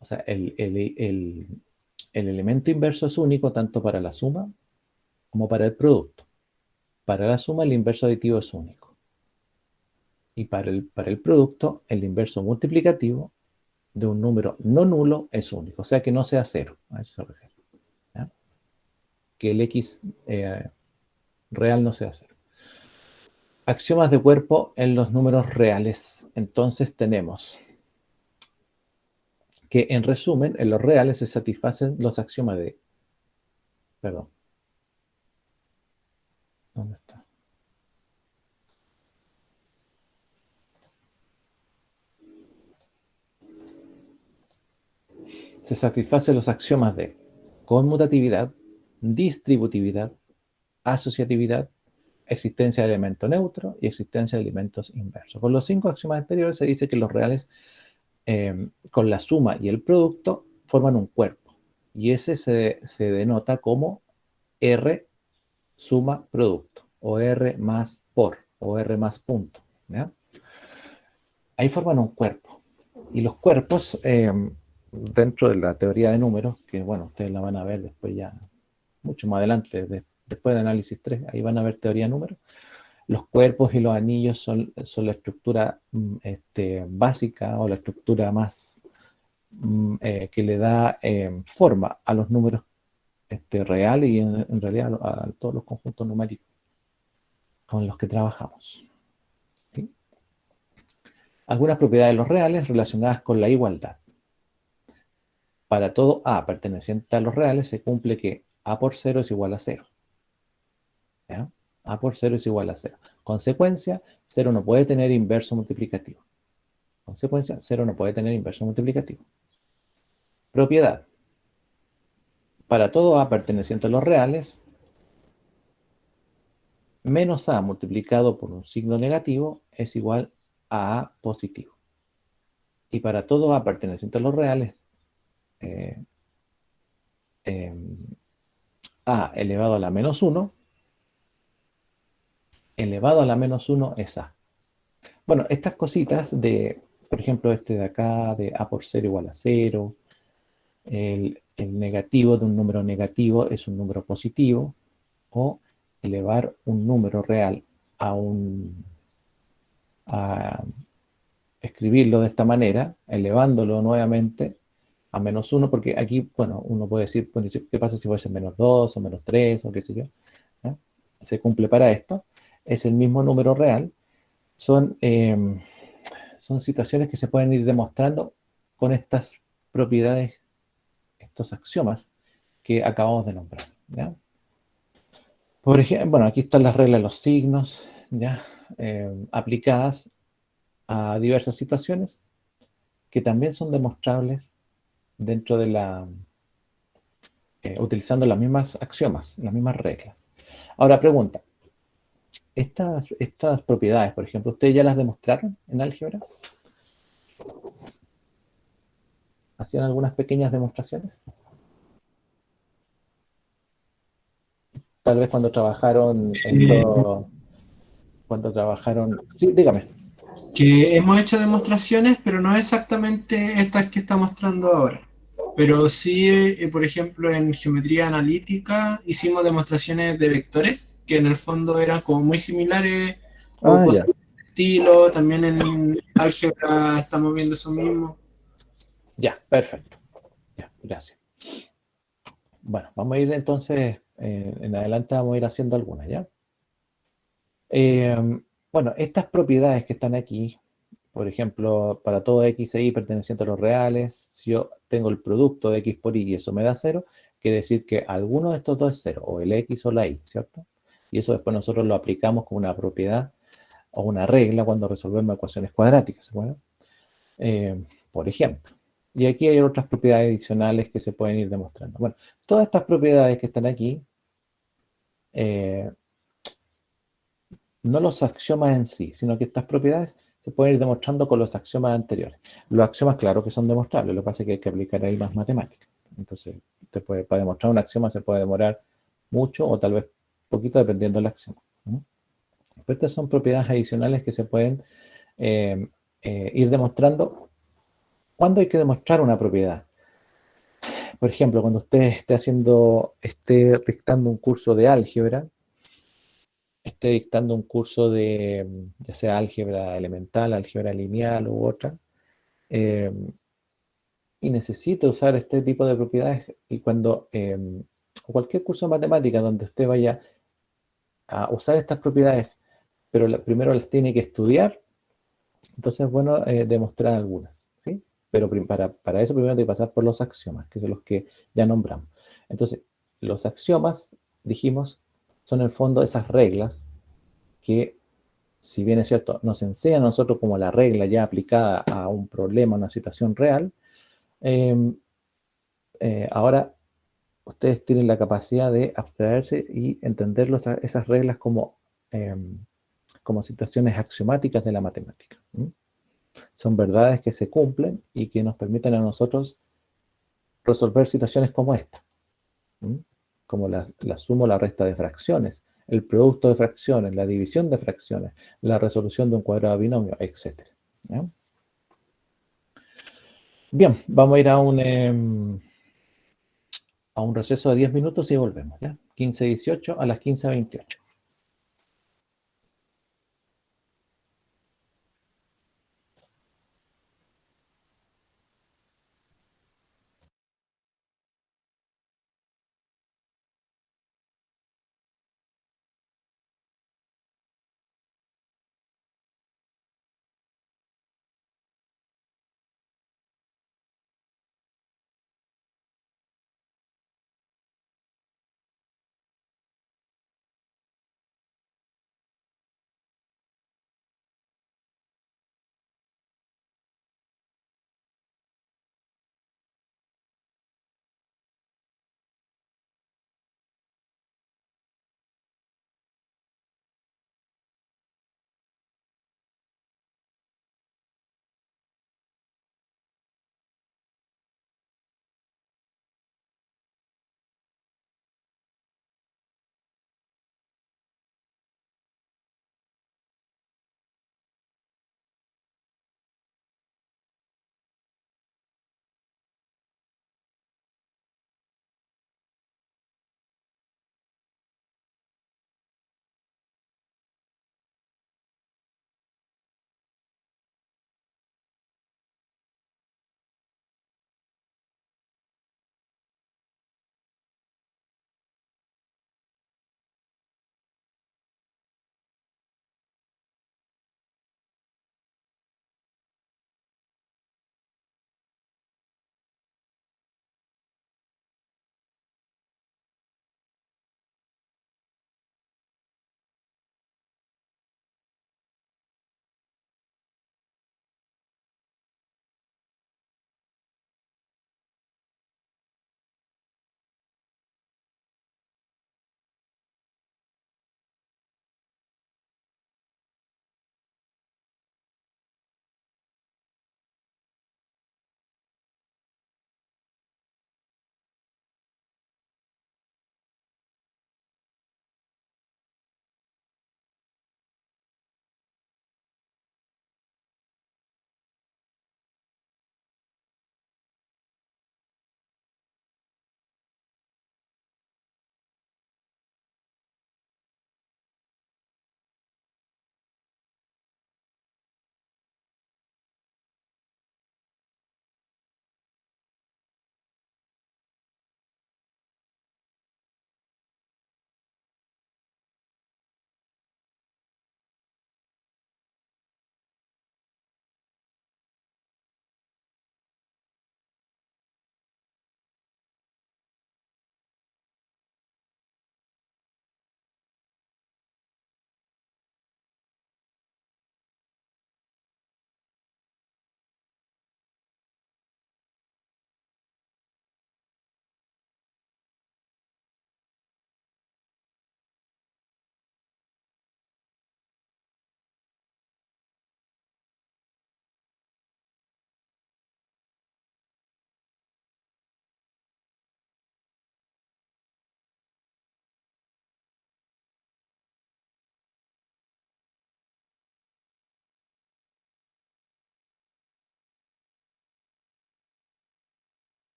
Speaker 1: O sea, el elemento inverso es único tanto para la suma como para el producto. Para la suma, el inverso aditivo es único. Y para el producto, el inverso multiplicativo de un número no nulo es único. O sea, que no sea 0. A eso se refiere. ¿Ya? Que el x real no sea 0. Axiomas de cuerpo en los números reales. Entonces tenemos que, en resumen, en los reales se satisfacen los axiomas de... Perdón. ¿Dónde está? Se satisfacen los axiomas de conmutatividad, distributividad, asociatividad, existencia de elemento neutro y existencia de elementos inversos. Con los 5 axiomas anteriores se dice que los reales, con la suma y el producto, forman un cuerpo. Y ese se denota como R suma producto, o R más por, o R más punto. ¿Ya? Ahí forman un cuerpo. Y los cuerpos, dentro de la teoría de números, que bueno, ustedes la van a ver después ya, mucho más adelante, después de análisis 3, ahí van a ver teoría de números. Los cuerpos y los anillos son la estructura básica o la estructura más que le da forma a los números reales y en realidad a todos los conjuntos numéricos con los que trabajamos. ¿Sí? Algunas propiedades de los reales relacionadas con la igualdad. Para todo A perteneciente a los reales se cumple que A por 0 es igual a 0. ¿Ya? A por 0 es igual a 0. Consecuencia, 0 no puede tener inverso multiplicativo. Consecuencia, 0 no puede tener inverso multiplicativo. Propiedad. Para todo A perteneciente a los reales, menos A multiplicado por un signo negativo es igual a A positivo. Y para todo A perteneciente a los reales, A elevado a la menos 1, elevado a la menos 1 es A. Bueno, estas cositas de, por ejemplo, de acá, de A por 0 igual a 0, el negativo de un número negativo es un número positivo, o elevar un número real a escribirlo de esta manera, elevándolo nuevamente a menos 1, porque aquí, bueno, uno puede decir, bueno, ¿qué pasa si fuese menos 2 o menos 3 o qué sé yo? ¿Eh? Se cumple para esto. Es el mismo número real. Son situaciones que se pueden ir demostrando con estas propiedades, estos axiomas que acabamos de nombrar. ¿Ya? Por ejemplo, bueno, aquí están las reglas de los signos, ¿ya? Aplicadas a diversas situaciones que también son demostrables dentro de utilizando las mismas axiomas, las mismas reglas. Ahora, pregunta, estas propiedades, por ejemplo, ¿ustedes ya las demostraron en álgebra? ¿Hacían algunas pequeñas demostraciones? Tal vez cuando trabajaron cuando trabajaron... Sí, dígame.
Speaker 6: Que hemos hecho demostraciones, pero no exactamente estas que está mostrando ahora. Pero sí, por ejemplo, en geometría analítica hicimos demostraciones de vectores, que en el fondo eran como muy similares, o
Speaker 1: Ah,
Speaker 6: cosas
Speaker 1: ya,
Speaker 6: de estilo. También en álgebra estamos viendo eso mismo.
Speaker 1: ya, perfecto. Ya, gracias. Bueno, vamos a ir entonces, en adelante vamos a ir haciendo algunas, ¿ya? Bueno, estas propiedades que están aquí, por ejemplo, para todo x e y perteneciente a los reales, si yo tengo el producto de x por y y eso me da 0, quiere decir que alguno de estos dos es 0, o el x o la y, ¿cierto? Y eso después nosotros lo aplicamos como una propiedad o una regla cuando resolvemos ecuaciones cuadráticas, ¿se acuerdan? Por ejemplo. Y aquí hay otras propiedades adicionales que se pueden ir demostrando. Bueno, todas estas propiedades que están aquí, eh, no los axiomas en sí, sino que estas propiedades se pueden ir demostrando con los axiomas anteriores. Los axiomas, claro que son demostrables, lo que pasa es que hay que aplicar ahí más matemáticas. Entonces, para demostrar un axioma se puede demorar mucho o tal vez poquito dependiendo del axioma, ¿no? Pero estas son propiedades adicionales que se pueden ir demostrando. ¿Cuándo hay que demostrar una propiedad? Por ejemplo, cuando usted esté dictando un curso de álgebra, esté dictando un curso de, ya sea álgebra elemental, álgebra lineal u otra, eh, y necesite usar este tipo de propiedades, y cuando, o cualquier curso de matemática donde usted vaya a usar estas propiedades, pero primero las tiene que estudiar, entonces es bueno demostrar algunas, ¿sí? Pero para eso primero hay que pasar por los axiomas, que son los que ya nombramos. Entonces, los axiomas, dijimos, son en el fondo esas reglas que, si bien es cierto, nos enseñan a nosotros como la regla ya aplicada a un problema, a una situación real, eh, ahora ustedes tienen la capacidad de abstraerse y entender esas reglas eh, como situaciones axiomáticas de la matemática. ¿Mm? Son verdades que se cumplen y que nos permiten a nosotros resolver situaciones como esta, ¿Mm? Como la suma o la resta de fracciones, el producto de fracciones, la división de fracciones, la resolución de un cuadrado binomio, etc. ¿Ya? Bien, vamos a ir a un receso de 10 minutos y volvemos, ¿ya? 15:18 a las 15:28.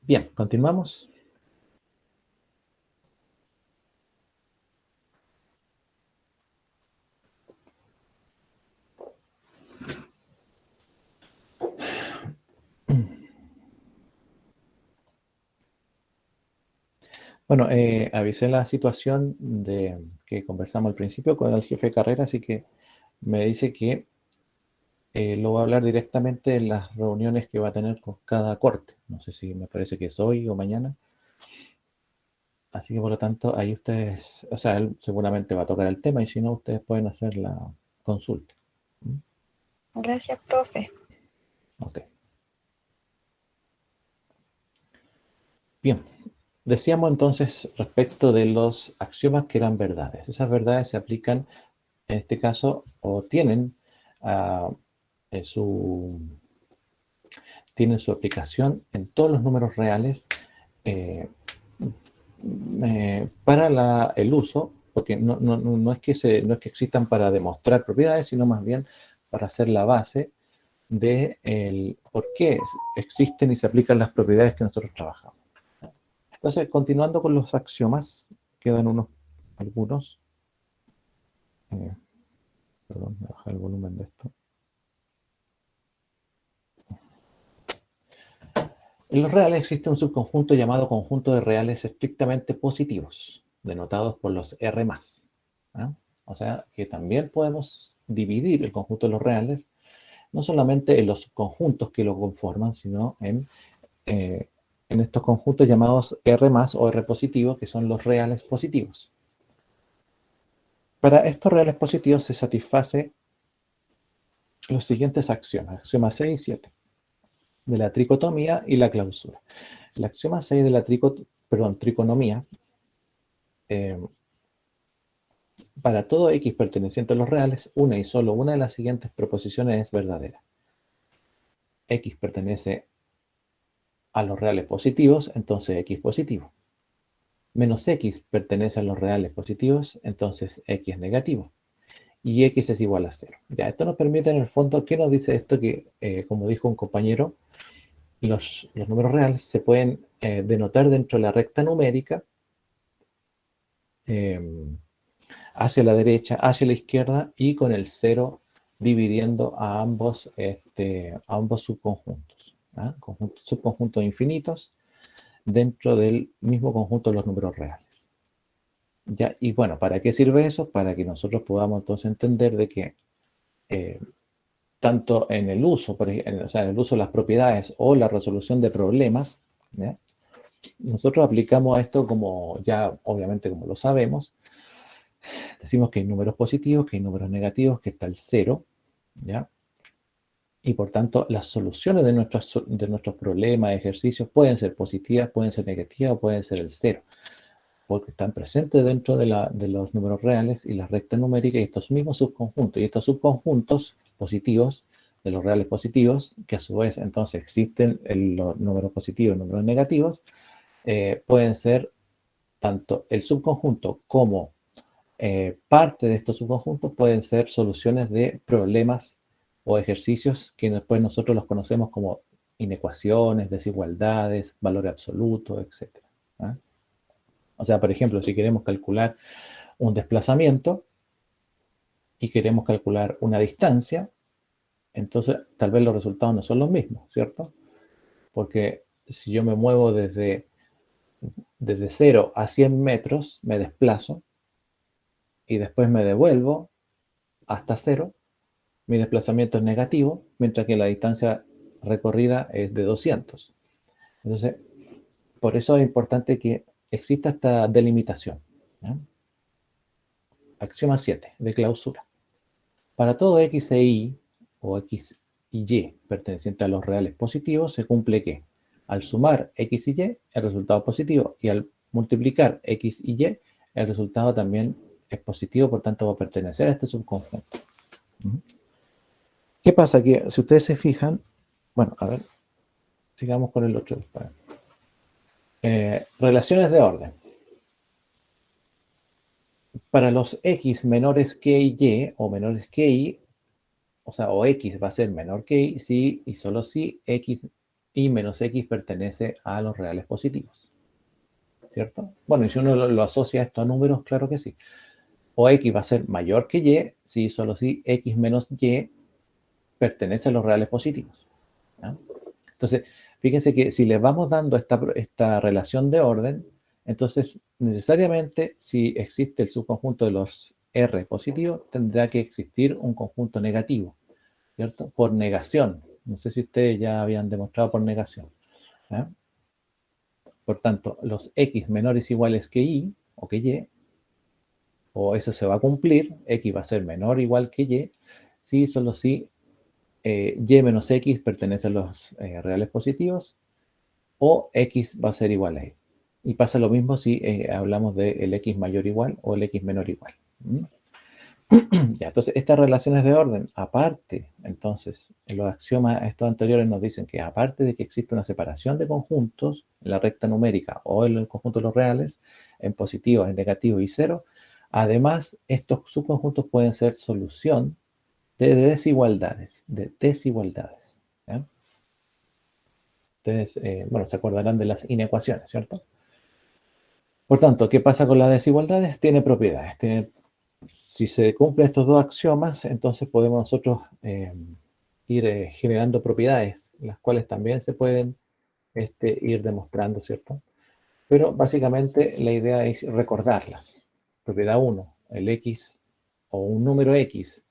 Speaker 1: Bien, continuamos. Bueno, avisé la situación de que conversamos al principio con el jefe de carrera, así que me dice que lo va a hablar directamente en las reuniones que va a tener con cada corte. No sé si me parece que es hoy o mañana. Así que por lo tanto, ahí ustedes, o sea, él seguramente va a tocar el tema y si no, ustedes pueden hacer la consulta.
Speaker 2: Gracias, profe.
Speaker 1: Ok. Bien. Decíamos entonces respecto de los axiomas que eran verdades. Esas verdades se aplican en este caso o tienen tienen su aplicación en todos los números reales para el uso, porque no es que existan para demostrar propiedades, sino más bien para hacer la base de por qué existen y se aplican las propiedades que nosotros trabajamos. Entonces, continuando con los axiomas, quedan algunos. Perdón, voy a bajar el volumen de esto. En los reales existe un subconjunto llamado conjunto de reales estrictamente positivos, denotados por los R+. ¿Ah? O sea, que también podemos dividir el conjunto de los reales, no solamente en los subconjuntos que lo conforman, sino en estos conjuntos llamados R+ o R positivo, que son los reales positivos. Para estos reales positivos se satisface los siguientes axiomas, axiomas 6 y 7, de la tricotomía y la clausura. El axioma 6 de la triconomía, para todo X perteneciente a los reales, una y solo una de las siguientes proposiciones es verdadera. X pertenece a los reales positivos, entonces X positivo. Menos X pertenece a los reales positivos, entonces X es negativo. Y X es igual a 0. Ya, esto nos permite en el fondo, ¿qué nos dice esto? Que, como dijo un compañero, los números reales se pueden denotar dentro de la recta numérica hacia la derecha, hacia la izquierda y con el 0 dividiendo a ambos subconjuntos. ¿Ah? Subconjuntos infinitos dentro del mismo conjunto de los números reales. ¿Ya? Y bueno, ¿para qué sirve eso? Para que nosotros podamos entonces entender de que tanto en el uso, o sea, en el uso de las propiedades o la resolución de problemas, ¿ya? Nosotros aplicamos esto como ya, obviamente, como lo sabemos, decimos que hay números positivos, que hay números negativos, que está el 0, ¿ya? Y por tanto, las soluciones de nuestros problemas, ejercicios, pueden ser positivas, pueden ser negativas o pueden ser el 0, porque están presentes dentro de los números reales y la recta numérica y estos mismos subconjuntos. Y estos subconjuntos positivos de los reales positivos, que a su vez entonces existen los números positivos y números negativos, pueden ser tanto el subconjunto como parte de estos subconjuntos pueden ser soluciones de problemas o ejercicios que después nosotros los conocemos como inecuaciones, desigualdades, valor absoluto, etc. ¿Ah? O sea, por ejemplo, si queremos calcular un desplazamiento y queremos calcular una distancia, entonces tal vez los resultados no son los mismos, ¿cierto? Porque si yo me muevo desde 0 a 100 metros, me desplazo, y después me devuelvo hasta 0, mi desplazamiento es negativo, mientras que la distancia recorrida es de 200. Entonces, por eso es importante que exista esta delimitación. ¿Ya? Axioma 7, de clausura. Para todo X e Y, o X y Y perteneciente a los reales positivos, se cumple que al sumar X y Y, el resultado es positivo, y al multiplicar X y Y, el resultado también es positivo, por tanto va a pertenecer a este subconjunto. ¿Qué pasa? Que si ustedes se fijan, bueno, a ver, sigamos con el otro. Relaciones de orden. Para los X menores que Y o menores que Y, o sea, o X va a ser menor que Y, si y solo si X y menos x pertenece a los reales positivos, ¿cierto? Bueno, y si uno lo asocia esto a números, claro que sí. O x va a ser mayor que y, si solo si x menos y pertenece a los reales positivos, ¿no? Entonces, fíjense que si les vamos dando esta relación de orden, entonces necesariamente si existe el subconjunto de los R positivos, tendrá que existir un conjunto negativo, ¿cierto? Por negación. No sé si ustedes ya habían demostrado por negación, ¿eh? Por tanto, los x menores o iguales que y, o que y, o eso se va a cumplir, x va a ser menor o igual que y, si solo si y menos x pertenece a los reales positivos, o x va a ser igual a y. Y pasa lo mismo si hablamos del x mayor o igual o el x menor o igual. Ya, entonces, estas relaciones de orden, aparte, entonces, en los axiomas estos anteriores nos dicen que aparte de que existe una separación de conjuntos en la recta numérica o en el conjunto de los reales, en positivo, en negativo y cero, además, estos subconjuntos pueden ser solución de desigualdades, ¿ya? Ustedes, bueno, se acordarán de las inecuaciones, ¿cierto? Por tanto, ¿qué pasa con las desigualdades? Tiene propiedades. Si se cumplen estos dos axiomas, entonces podemos nosotros ir generando propiedades, las cuales también se pueden ir demostrando, ¿cierto? Pero básicamente la idea es recordarlas. Propiedad 1, el x o un número x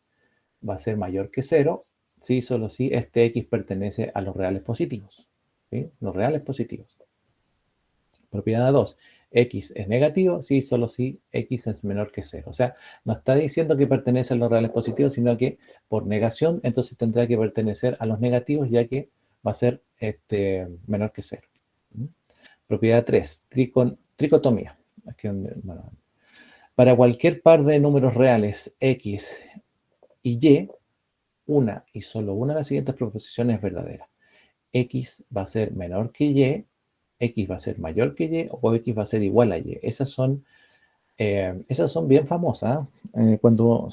Speaker 1: va a ser mayor que 0 si solo si este x pertenece a los reales positivos, ¿sí? Los reales positivos. Propiedad 2, x es negativo si solo si x es menor que 0. O sea, no está diciendo que pertenece a los reales positivos, sino que por negación, entonces tendrá que pertenecer a los negativos, ya que va a ser menor que 0. Propiedad 3, tricotomía. Bueno, para cualquier par de números reales x y y, una y solo una de las siguientes proposiciones es verdadera. X va a ser menor que y, x va a ser mayor que y, o x va a ser igual a y. Esas son bien famosas, ¿eh?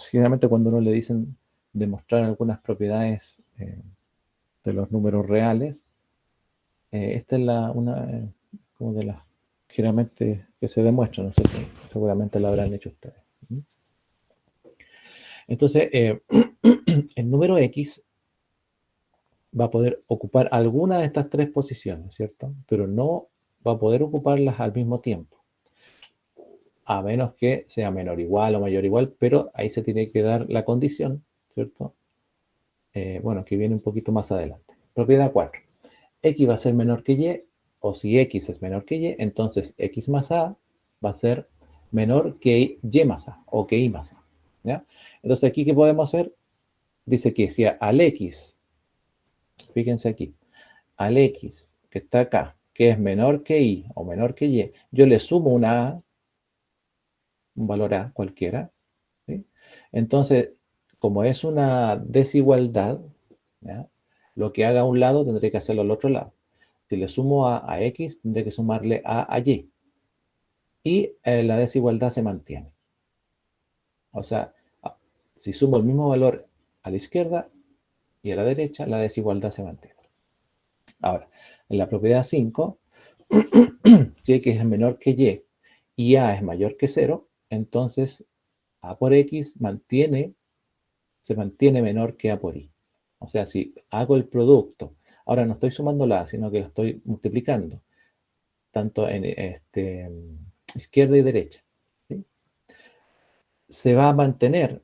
Speaker 1: Generalmente cuando uno le dicen demostrar algunas propiedades de los números reales, esta es una como de las generalmente que se demuestra, no sé si seguramente la habrán hecho ustedes. Entonces, el número x va a poder ocupar alguna de estas tres posiciones, ¿cierto? Pero no va a poder ocuparlas al mismo tiempo, a menos que sea menor igual o mayor igual, pero ahí se tiene que dar la condición, ¿cierto? Bueno, que viene un poquito más adelante. Propiedad 4. X va a ser menor que y, o si x es menor que y, entonces x más a va a ser menor que y más a, o que y más a, ¿ya? Entonces, aquí, ¿qué podemos hacer? Dice que si al x, fíjense aquí, al x que está acá, que es menor que y o menor que y, yo le sumo una a, un valor a cualquiera, ¿sí? Entonces, como es una desigualdad, ¿ya? Lo que haga a un lado tendré que hacerlo al otro lado. Si le sumo a x, tendré que sumarle a y. Y la desigualdad se mantiene. O sea, si sumo el mismo valor a la izquierda y a la derecha, la desigualdad se mantiene. Ahora, en la propiedad 5, si x es menor que y a es mayor que 0, entonces a por x se mantiene menor que a por y. O sea, si hago el producto, ahora no estoy sumando la a, sino que lo estoy multiplicando, tanto en izquierda y derecha, ¿sí? Se va a mantener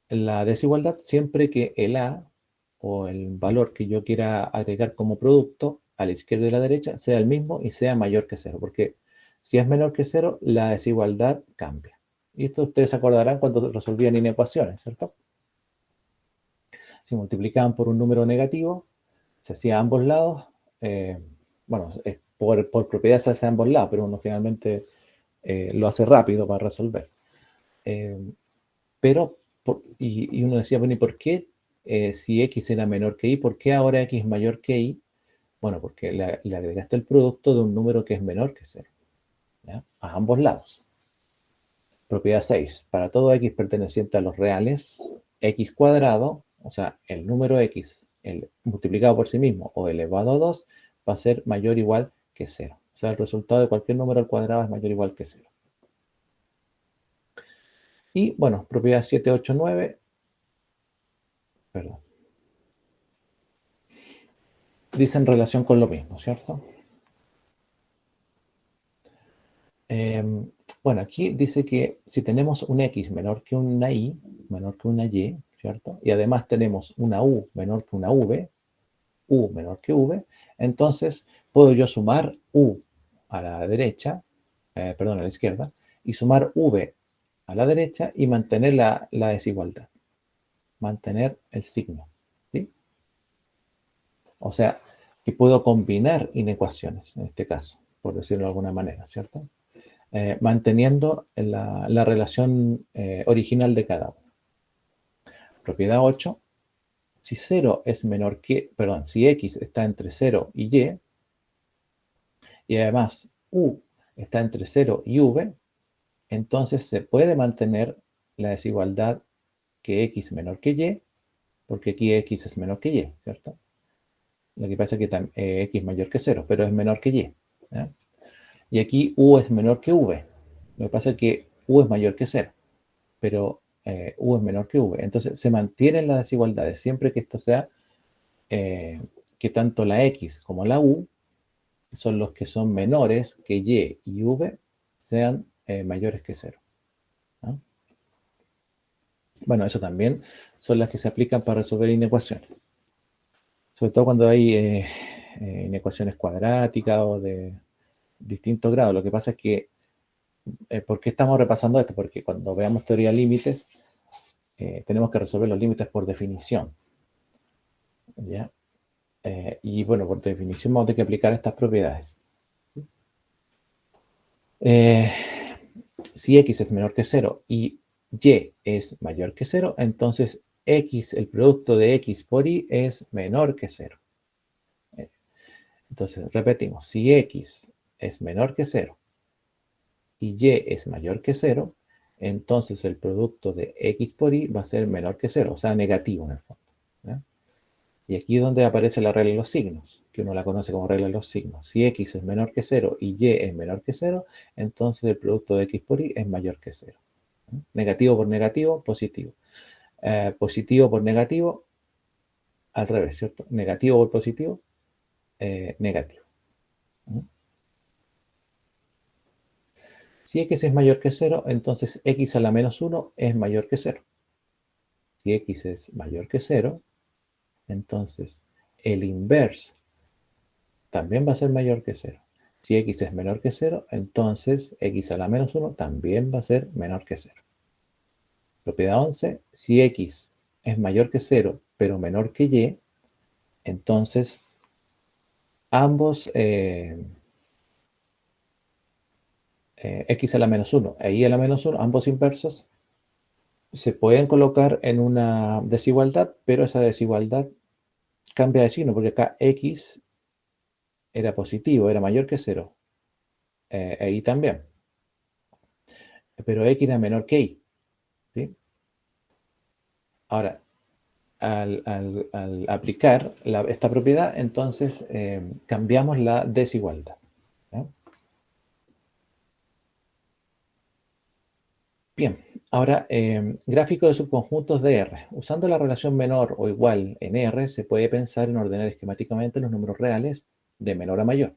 Speaker 1: la desigualdad siempre que el a o el valor que yo quiera agregar como producto a la izquierda y a la derecha sea el mismo y sea mayor que 0, porque si es menor que 0, la desigualdad cambia. Y esto ustedes se acordarán cuando resolvían inecuaciones, ¿cierto? Si multiplicaban por un número negativo, se hacía a ambos lados. Bueno, por propiedad se hace a ambos lados, pero uno generalmente lo hace rápido para resolver. Pero, y uno decía, bueno, ¿y por qué si x era menor que y, por qué ahora x es mayor que y? Bueno, porque le agregaste el producto de un número que es menor que 0, ¿ya? A ambos lados. Propiedad 6. Para todo x perteneciente a los reales, x cuadrado, o sea, el número x multiplicado por sí mismo o elevado a 2, va a ser mayor o igual que 0. O sea, el resultado de cualquier número al cuadrado es mayor o igual que 0. Y bueno, propiedad 7, 8, 9. Perdón. Dice en relación con lo mismo, ¿cierto? Bueno, aquí dice que si tenemos un X menor que una Y, menor que una Y, ¿cierto? Y además tenemos una U menor que una V, U menor que V, entonces puedo yo sumar U a la derecha, perdón, a la izquierda, y sumar V a la derecha y mantener la desigualdad, mantener el signo, ¿sí? O sea, que puedo combinar inecuaciones, en este caso, por decirlo de alguna manera, ¿cierto? Manteniendo la relación original de cada uno. Propiedad 8, si 0 es menor que, perdón, si X está entre 0 y además U está entre 0 y V, entonces se puede mantener la desigualdad que X menor que Y, porque aquí X es menor que Y, ¿cierto? Lo que pasa es que X es mayor que 0, pero es menor que Y. ¿Ya? Y aquí U es menor que V. Lo que pasa es que U es mayor que 0, pero U es menor que V. Entonces se mantienen las desigualdades siempre que esto sea que tanto la X como la U son los que son menores que Y V sean mayores que 0. ¿No? Bueno, eso también son las que se aplican para resolver inecuaciones. Sobre todo cuando hay inecuaciones cuadráticas o de distintos grados. Lo que pasa es que, ¿por qué estamos repasando esto? Porque cuando veamos teoría de límites, tenemos que resolver los límites por definición. ¿Ya? Y bueno, por definición vamos a tener que aplicar estas propiedades. Si X es menor que 0 y Y es mayor que 0, entonces X, el producto de X por Y es menor que 0. Entonces, repetimos, si X es menor que 0 y Y es mayor que 0, entonces el producto de X por Y va a ser menor que 0, o sea, negativo en el fondo. ¿Ya? Y aquí es donde aparece la regla de los signos, que uno la conoce como regla de los signos. Si X es menor que 0 y Y es menor que 0, entonces el producto de X por Y es mayor que 0. Negativo por negativo, positivo. Positivo por negativo, al revés, ¿cierto? Negativo por positivo, negativo. Si X es mayor que 0, entonces X a la menos 1 es mayor que 0. Si X es mayor que 0, entonces el inverso también va a ser mayor que 0. Si X es menor que 0, entonces X a la menos 1 también va a ser menor que 0. Propiedad 11, si X es mayor que 0, pero menor que Y, entonces ambos X a la menos 1 e Y a la menos 1, ambos inversos, se pueden colocar en una desigualdad, pero esa desigualdad cambia de signo, porque acá X era positivo, era mayor que 0, e Y también. Pero X era menor que Y. ¿Sí? Ahora, al aplicar esta propiedad, entonces cambiamos la desigualdad. ¿Ya? Bien, ahora gráfico de subconjuntos de R. Usando la relación menor o igual en R, se puede pensar en ordenar esquemáticamente los números reales de menor a mayor.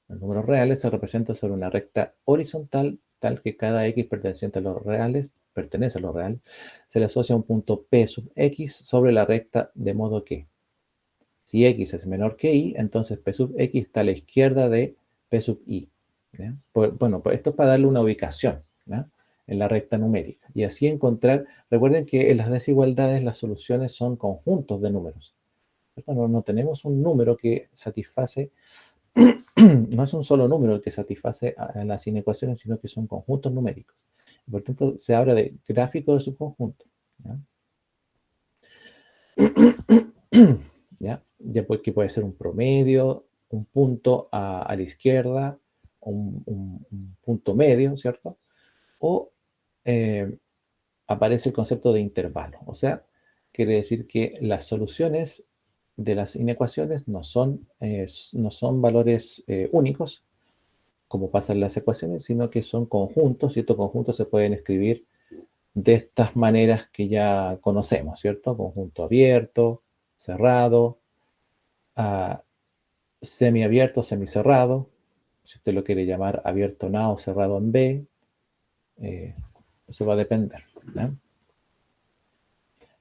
Speaker 1: Los números reales se representan sobre una recta horizontal tal que cada X perteneciente a los reales, pertenece a los reales, se le asocia a un punto P sub X sobre la recta, de modo que si X es menor que Y, entonces P sub X está a la izquierda de P sub Y. ¿Ya? Bueno, pues esto es para darle una ubicación, ¿ya? En la recta numérica. Y así encontrar, recuerden que en las desigualdades las soluciones son conjuntos de números. No tenemos un número que satisface, no es un solo número el que satisface a las inecuaciones, sino que son conjuntos numéricos. Por tanto, se habla de gráfico de subconjunto. ¿Ya? Ya que puede ser un promedio, un punto a la izquierda, un punto medio, ¿cierto? O aparece el concepto de intervalo. O sea, quiere decir que las soluciones de las inecuaciones no son valores únicos, como pasa en las ecuaciones, sino que son conjuntos, y estos conjuntos se pueden escribir de estas maneras que ya conocemos, ¿cierto? Conjunto abierto, cerrado, semiabierto, semicerrado, si usted lo quiere llamar abierto en A o cerrado en B, eso va a depender, ¿no?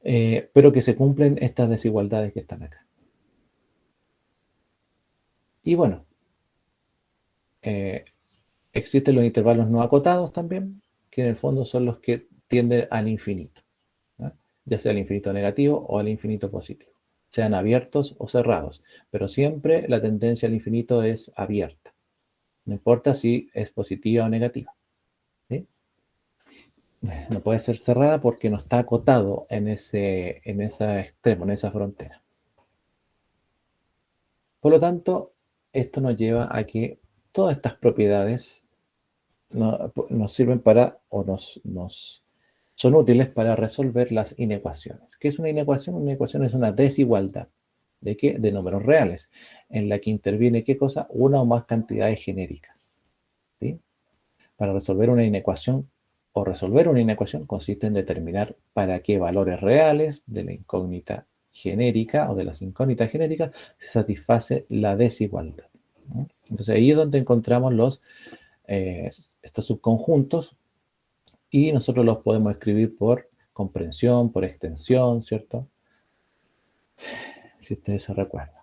Speaker 1: Pero que se cumplen estas desigualdades que están acá. Y bueno, existen los intervalos no acotados también, que en el fondo son los que tienden al infinito, ¿no? Ya sea al infinito negativo o al infinito positivo, sean abiertos o cerrados, pero siempre la tendencia al infinito es abierta, no importa si es positiva o negativa, ¿sí? No puede ser cerrada porque no está acotado en ese extremo, en esa frontera. Por lo tanto, esto nos lleva a que todas estas propiedades nos sirven para, o son útiles para resolver las inecuaciones. ¿Qué es una inecuación? Una ecuación es una desigualdad. ¿De qué? De números reales, en la que interviene, ¿qué cosa? Una o más cantidades genéricas, ¿sí? Para resolver una inecuación o resolver una inecuación consiste en determinar para qué valores reales de la incógnita genérica o de las incógnitas genéricas se satisface la desigualdad, ¿no? Entonces ahí es donde encontramos estos subconjuntos, y nosotros los podemos escribir por comprensión, por extensión, ¿cierto? Si ustedes se recuerdan.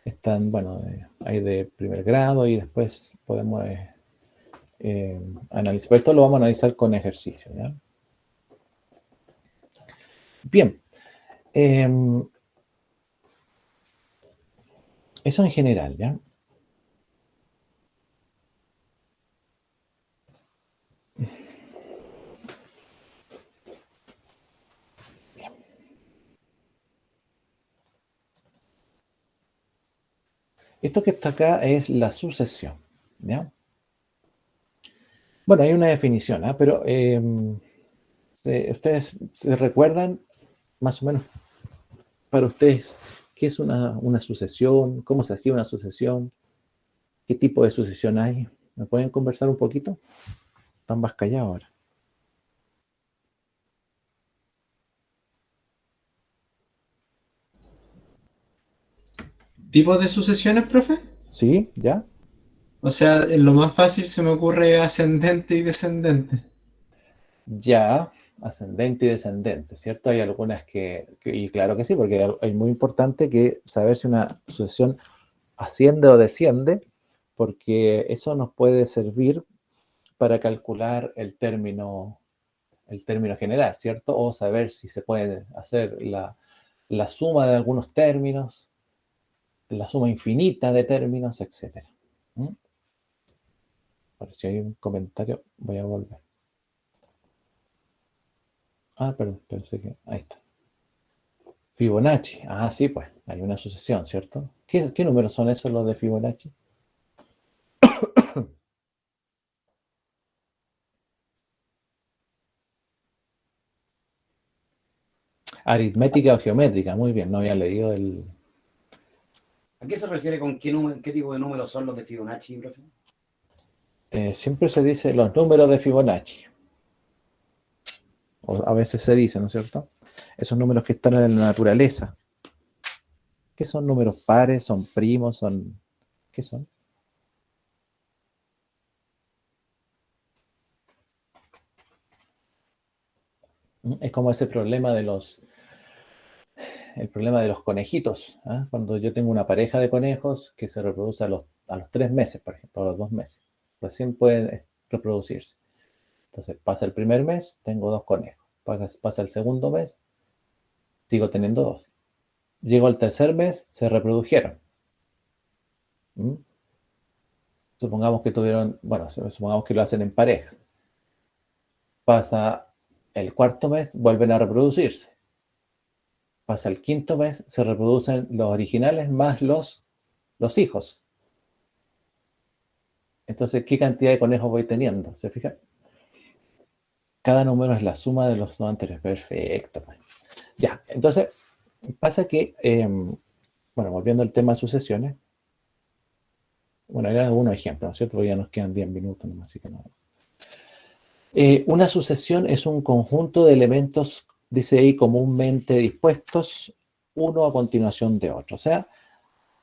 Speaker 1: Están, bueno, hay de primer grado y después podemos analizar. Pero esto lo vamos a analizar con ejercicio, ¿ya? Bien. Eso en general, ¿ya? Bien. Esto que está acá es la sucesión, ¿ya? Bueno, hay una definición, ¿ah? Pero ustedes se recuerdan más o menos para ustedes qué es una sucesión, cómo se hacía una sucesión, qué tipo de sucesión hay. ¿Me pueden conversar un poquito? Están más callados ahora.
Speaker 6: ¿Tipos de sucesiones, profe?
Speaker 1: ¿Sí? ¿Ya?
Speaker 6: O sea, en lo más fácil se me ocurre ascendente y descendente.
Speaker 1: Ya, ascendente y descendente, ¿cierto? Hay algunas y claro que sí, porque es muy importante que saber si una sucesión asciende o desciende, porque eso nos puede servir para calcular el término general, ¿cierto? O saber si se puede hacer la suma de algunos términos, la suma infinita de términos, etc. Por si hay un comentario, voy a volver. Perdón, pensé que... Ahí está. Fibonacci. Sí, pues, hay una sucesión, ¿cierto? ¿Qué números son esos los de Fibonacci? Aritmética o geométrica, muy bien, no había leído el...
Speaker 7: ¿A qué se refiere con qué tipo de números son los de Fibonacci, profe?
Speaker 1: Siempre se dice los números de Fibonacci. O a veces se dice, ¿no es cierto? Esos números que están en la naturaleza. ¿Qué son números pares? ¿Son primos? ¿Qué son? Es como ese problema el problema de los conejitos, ¿ah? Cuando yo tengo una pareja de conejos que se reproduce a los 3 meses, por ejemplo, a los 2 meses. Recién pueden reproducirse. Entonces pasa el primer mes, tengo 2 conejos. Pasa el segundo mes, sigo teniendo 2. Llegó al tercer mes, se reprodujeron. Supongamos que supongamos que lo hacen en pareja. Pasa el cuarto mes, vuelven a reproducirse. Pasa el quinto mes, se reproducen los originales más los hijos. Entonces, ¿qué cantidad de conejos voy teniendo? ¿Se fijan? Cada número es la suma de los dos anteriores. Perfecto. Ya, entonces, pasa que, bueno, volviendo al tema de sucesiones, bueno, eran algunos ejemplos, ¿no es cierto? Porque ya nos quedan 10 minutos nomás, así que no. Una sucesión es un conjunto de elementos, dice ahí, comúnmente dispuestos, uno a continuación de otro. O sea,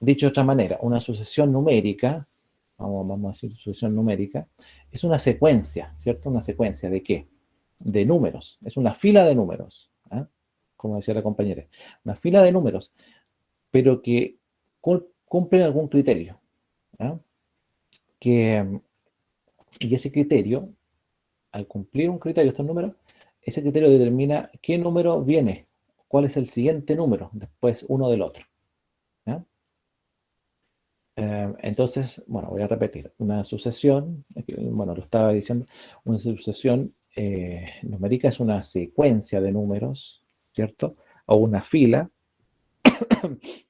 Speaker 1: dicho de otra manera, una sucesión numérica, vamos a decir sucesión numérica, es una secuencia, ¿cierto? Una secuencia ¿de qué? De números. Es una fila de números, ¿ah? Como decía la compañera. Una fila de números, pero que cumplen algún criterio, ¿ah? Y ese criterio, al cumplir un criterio, estos números, ese criterio determina qué número viene, cuál es el siguiente número, después uno del otro, ¿ya? Entonces, bueno, voy a repetir. Una sucesión, bueno, lo estaba diciendo, una sucesión numérica es una secuencia de números, ¿cierto? O una fila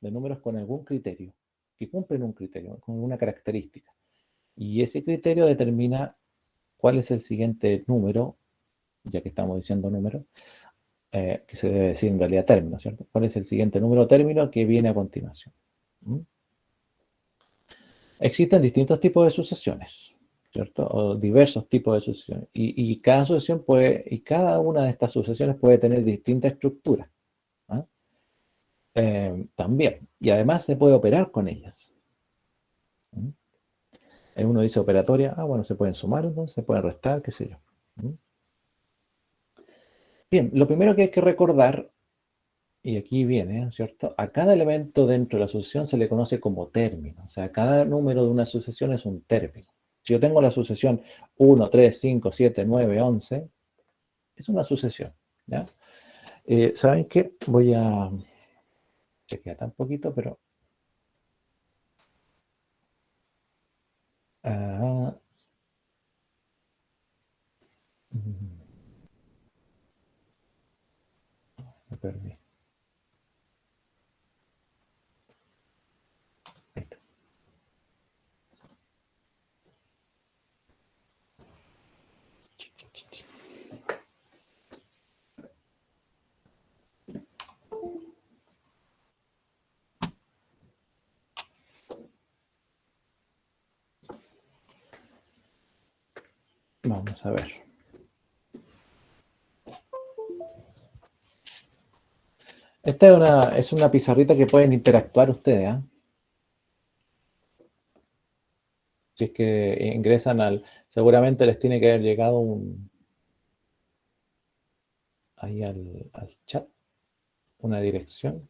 Speaker 1: de números con algún criterio, que cumplen un criterio, con una característica. Y ese criterio determina cuál es el siguiente número, ya que estamos diciendo número, que se debe decir en realidad término, ¿cierto? ¿Cuál es el siguiente número término que viene a continuación? ¿Mm? Existen distintos tipos de sucesiones, ¿cierto? O diversos tipos de sucesiones. Y cada sucesión puede, y cada una de estas sucesiones puede tener distinta estructura, ¿ah? También. Y además se puede operar con ellas. ¿Mm? Uno dice operatoria, bueno, se pueden sumar, entonces se pueden restar, qué sé yo. ¿Mm? Bien, lo primero que hay que recordar, y aquí viene, ¿cierto? A cada elemento dentro de la sucesión se le conoce como término. O sea, cada número de una sucesión es un término. Si yo tengo la sucesión 1, 3, 5, 7, 9, 11, es una sucesión, ¿ya? ¿Saben qué? Voy a chequear tan poquito, pero... me perdí. Ahí está. Vamos a ver. Esta es una pizarrita que pueden interactuar ustedes, ¿eh? Si es que ingresan seguramente les tiene que haber llegado ahí al chat, una dirección.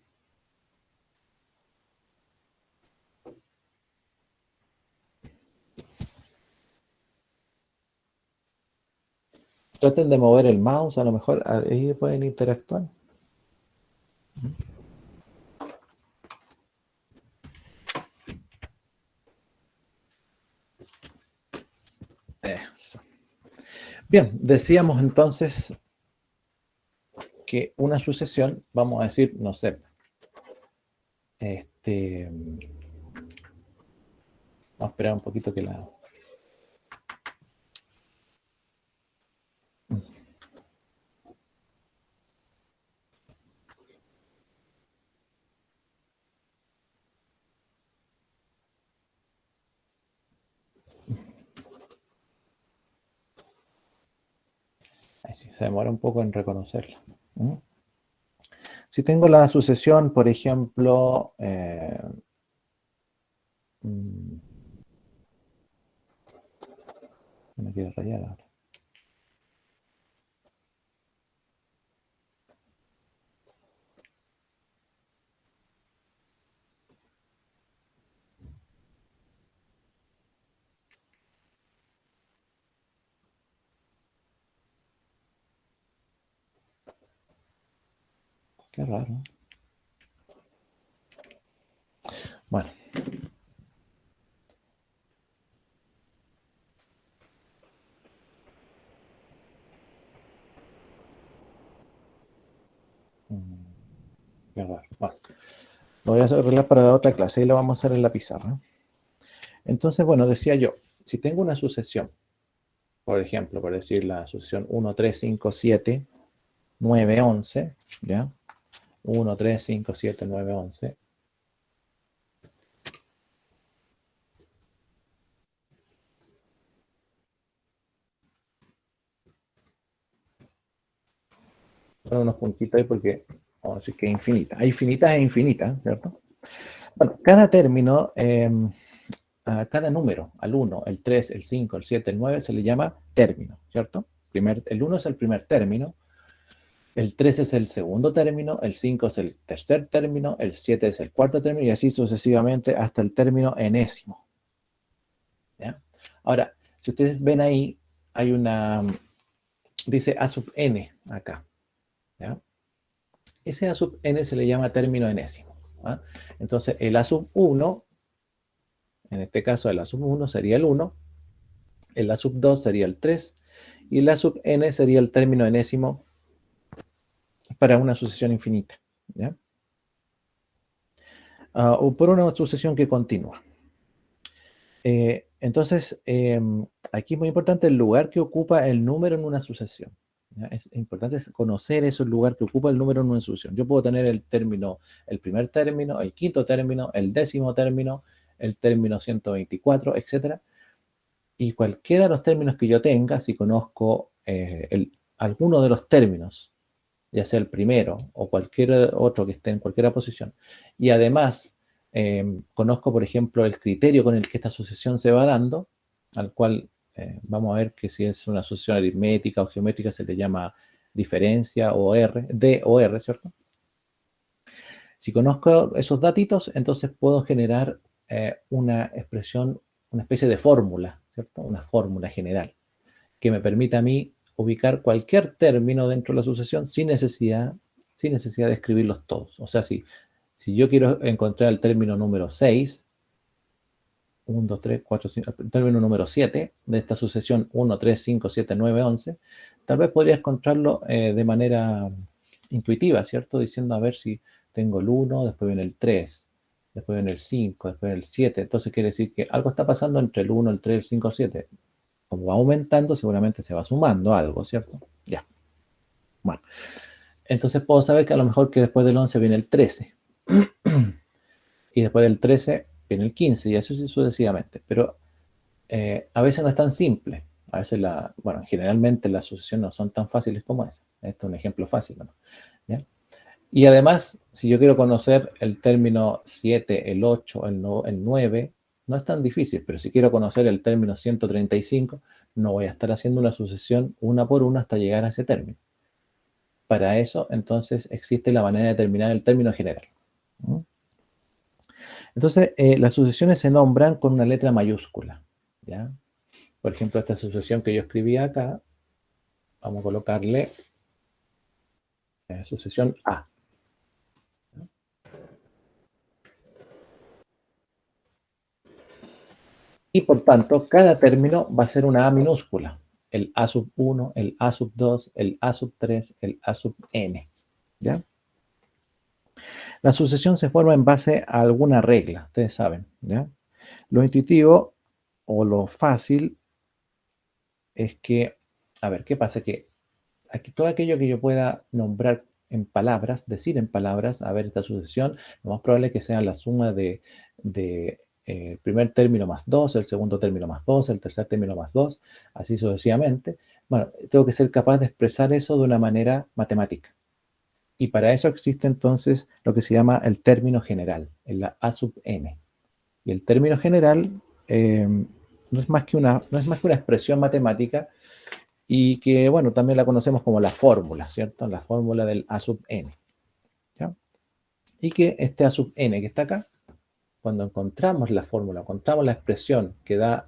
Speaker 1: Traten de mover el mouse, a lo mejor ahí pueden interactuar. Eso. Bien, decíamos entonces que una sucesión, vamos a decir, no sé, vamos a esperar un poquito que la... Ahí sí, se demora un poco en reconocerla. ¿Mm? Si tengo la sucesión, por ejemplo, me quiero rayar ahora. Qué raro. Bueno. Qué raro. Bueno. Lo voy a arreglar para la otra clase y lo vamos a hacer en la pizarra. Entonces, bueno, decía yo, si tengo una sucesión, por ejemplo, por decir la sucesión 1, 3, 5, 7, 9, 11, ¿ya? 1, 3, 5, 7, 9, 11. Son unos puntitos ahí porque vamos a decir que es infinita. Hay infinitas e infinitas, ¿cierto? Bueno, cada término, a cada número, al 1, el 3, el 5, el 7, el 9, se le llama término, ¿cierto? El 1 es el primer término, el 3 es el segundo término, el 5 es el tercer término, el 7 es el cuarto término y así sucesivamente hasta el término enésimo. ¿Ya? Ahora, si ustedes ven ahí, hay una, dice A sub n acá. ¿Ya? Ese A sub n se le llama término enésimo. ¿Ah? Entonces, el A sub 1, en este caso el A sub 1 sería el 1, el A sub 2 sería el 3, y el A sub n sería el término enésimo para una sucesión infinita. ¿Ya? O por una sucesión que continúa. Entonces, aquí es muy importante el lugar que ocupa el número en una sucesión. ¿Ya? Es importante conocer ese lugar que ocupa el número en una sucesión. Yo puedo tener el término, el primer término, el quinto término, el décimo término, el término 124, etc. Y cualquiera de los términos que yo tenga, si conozco alguno de los términos, ya sea el primero o cualquier otro que esté en cualquier posición, y además conozco, por ejemplo, el criterio con el que esta sucesión se va dando, al cual vamos a ver que si es una sucesión aritmética o geométrica se le llama diferencia o R, D o R, ¿cierto? Si conozco esos datitos, entonces puedo generar una expresión, una especie de fórmula, ¿cierto? Una fórmula general que me permita a mí ubicar cualquier término dentro de la sucesión sin necesidad de escribirlos todos. O sea, si yo quiero encontrar el término número 6, 1, 2, 3, 4, 5, el término número 7 de esta sucesión 1, 3, 5, 7, 9, 11, tal vez podría encontrarlo de manera intuitiva, ¿cierto? Diciendo a ver si tengo el 1, después viene el 3, después viene el 5, después viene el 7. Entonces quiere decir que algo está pasando entre el 1, el 3, el 5, el 7. Como va aumentando, seguramente se va sumando algo, ¿cierto? Ya. Bueno. Entonces puedo saber que a lo mejor que después del 11 viene el 13. Y después del 13 viene el 15 y así sucesivamente. Pero a veces no es tan simple. A veces, bueno, generalmente las sucesiones no son tan fáciles como esa. Este es un ejemplo fácil, ¿no? ¿Ya? Y además, si yo quiero conocer el término 7, el 8, el 9, no es tan difícil, pero si quiero conocer el término 135, no voy a estar haciendo una sucesión una por una hasta llegar a ese término. Para eso, entonces, existe la manera de determinar el término general. Entonces, las sucesiones se nombran con una letra mayúscula. ¿Ya? Por ejemplo, esta sucesión que yo escribí acá, vamos a colocarle sucesión A. Y por tanto, cada término va a ser una A minúscula. El A sub 1, el A sub 2, el A sub 3, el A sub n. ¿Ya? La sucesión se forma en base a alguna regla, ustedes saben. ¿Ya? Lo intuitivo o lo fácil es que, a ver, ¿qué pasa? Que aquí todo aquello que yo pueda nombrar en palabras, decir en palabras, a ver, esta sucesión, lo más probable es que sea la suma de el primer término más 2, el segundo término más 2, el tercer término más 2, así sucesivamente. Bueno, tengo que ser capaz de expresar eso de una manera matemática. Y para eso existe entonces lo que se llama el término general, el A sub n. Y el término general no es más que una expresión matemática y que, bueno, también la conocemos como la fórmula, ¿cierto? La fórmula del A sub n. ¿Ya? Y que este A sub n que está acá, cuando encontramos la fórmula, encontramos la expresión que da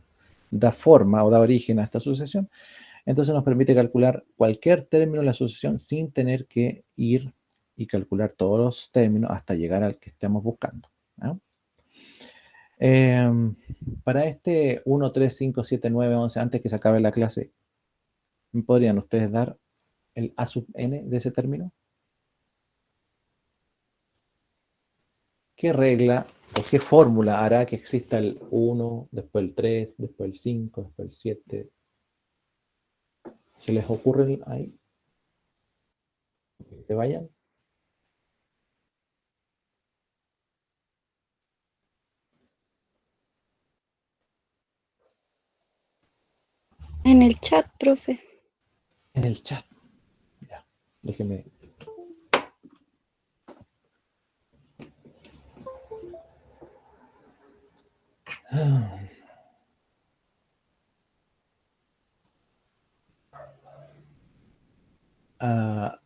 Speaker 1: forma o da origen a esta sucesión, entonces nos permite calcular cualquier término de la sucesión sin tener que ir y calcular todos los términos hasta llegar al que estemos buscando. ¿Ya? Para este 1, 3, 5, 7, 9, 11, antes que se acabe la clase, ¿me podrían ustedes dar el A sub n de ese término? ¿Qué regla o qué fórmula hará que exista el 1, después el 3, después el 5, después el 7? ¿Se les ocurre ahí? ¿Que vayan?
Speaker 2: En el chat, profe.
Speaker 1: En el chat. Ya, déjeme. Ah,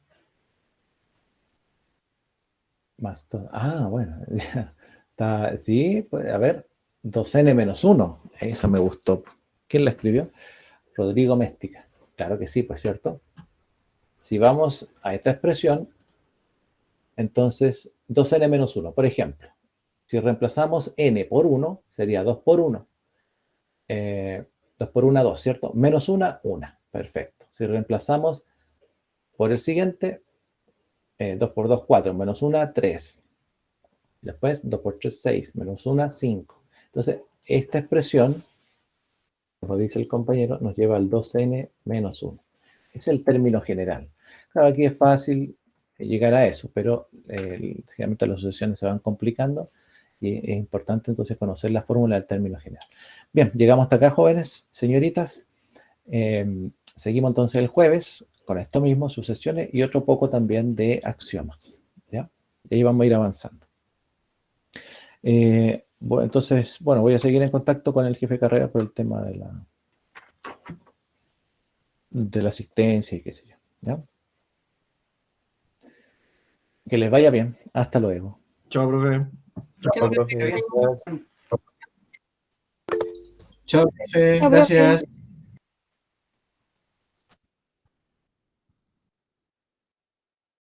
Speaker 1: más todo. Ah, bueno. Ya. Está, sí, pues, a ver. 2n-1. Esa me gustó. ¿Quién la escribió? Rodrigo Méstica. Claro que sí, pues cierto. Si vamos a esta expresión, entonces 2n-1. Por ejemplo, si reemplazamos n por 1, sería 2 por 1. 2 por 1, 2, ¿cierto? Menos 1, 1. Perfecto. Si reemplazamos por el siguiente, 2 por 2, 4. Menos 1, 3. Después, 2 por 3, 6. Menos 1, 5. Entonces, esta expresión, como dice el compañero, nos lleva al 2n menos 1. Es el término general. Claro, aquí es fácil llegar a eso, pero generalmente las sucesiones se van complicando y es importante entonces conocer la fórmula del término general. Bien, llegamos hasta acá, jóvenes, señoritas. Seguimos entonces el jueves con esto mismo, sucesiones y otro poco también de axiomas. ¿Ya? Y ahí vamos a ir avanzando. Bueno, entonces, bueno, voy a seguir en contacto con el jefe de carrera por el tema de la asistencia y qué sé yo. ¿Ya? Que les vaya bien. Hasta luego.
Speaker 8: Chao, profe.
Speaker 9: Chao, profe.
Speaker 7: Bien.
Speaker 9: Gracias.
Speaker 6: Chao, profe.
Speaker 2: Chao, profe.
Speaker 6: Gracias.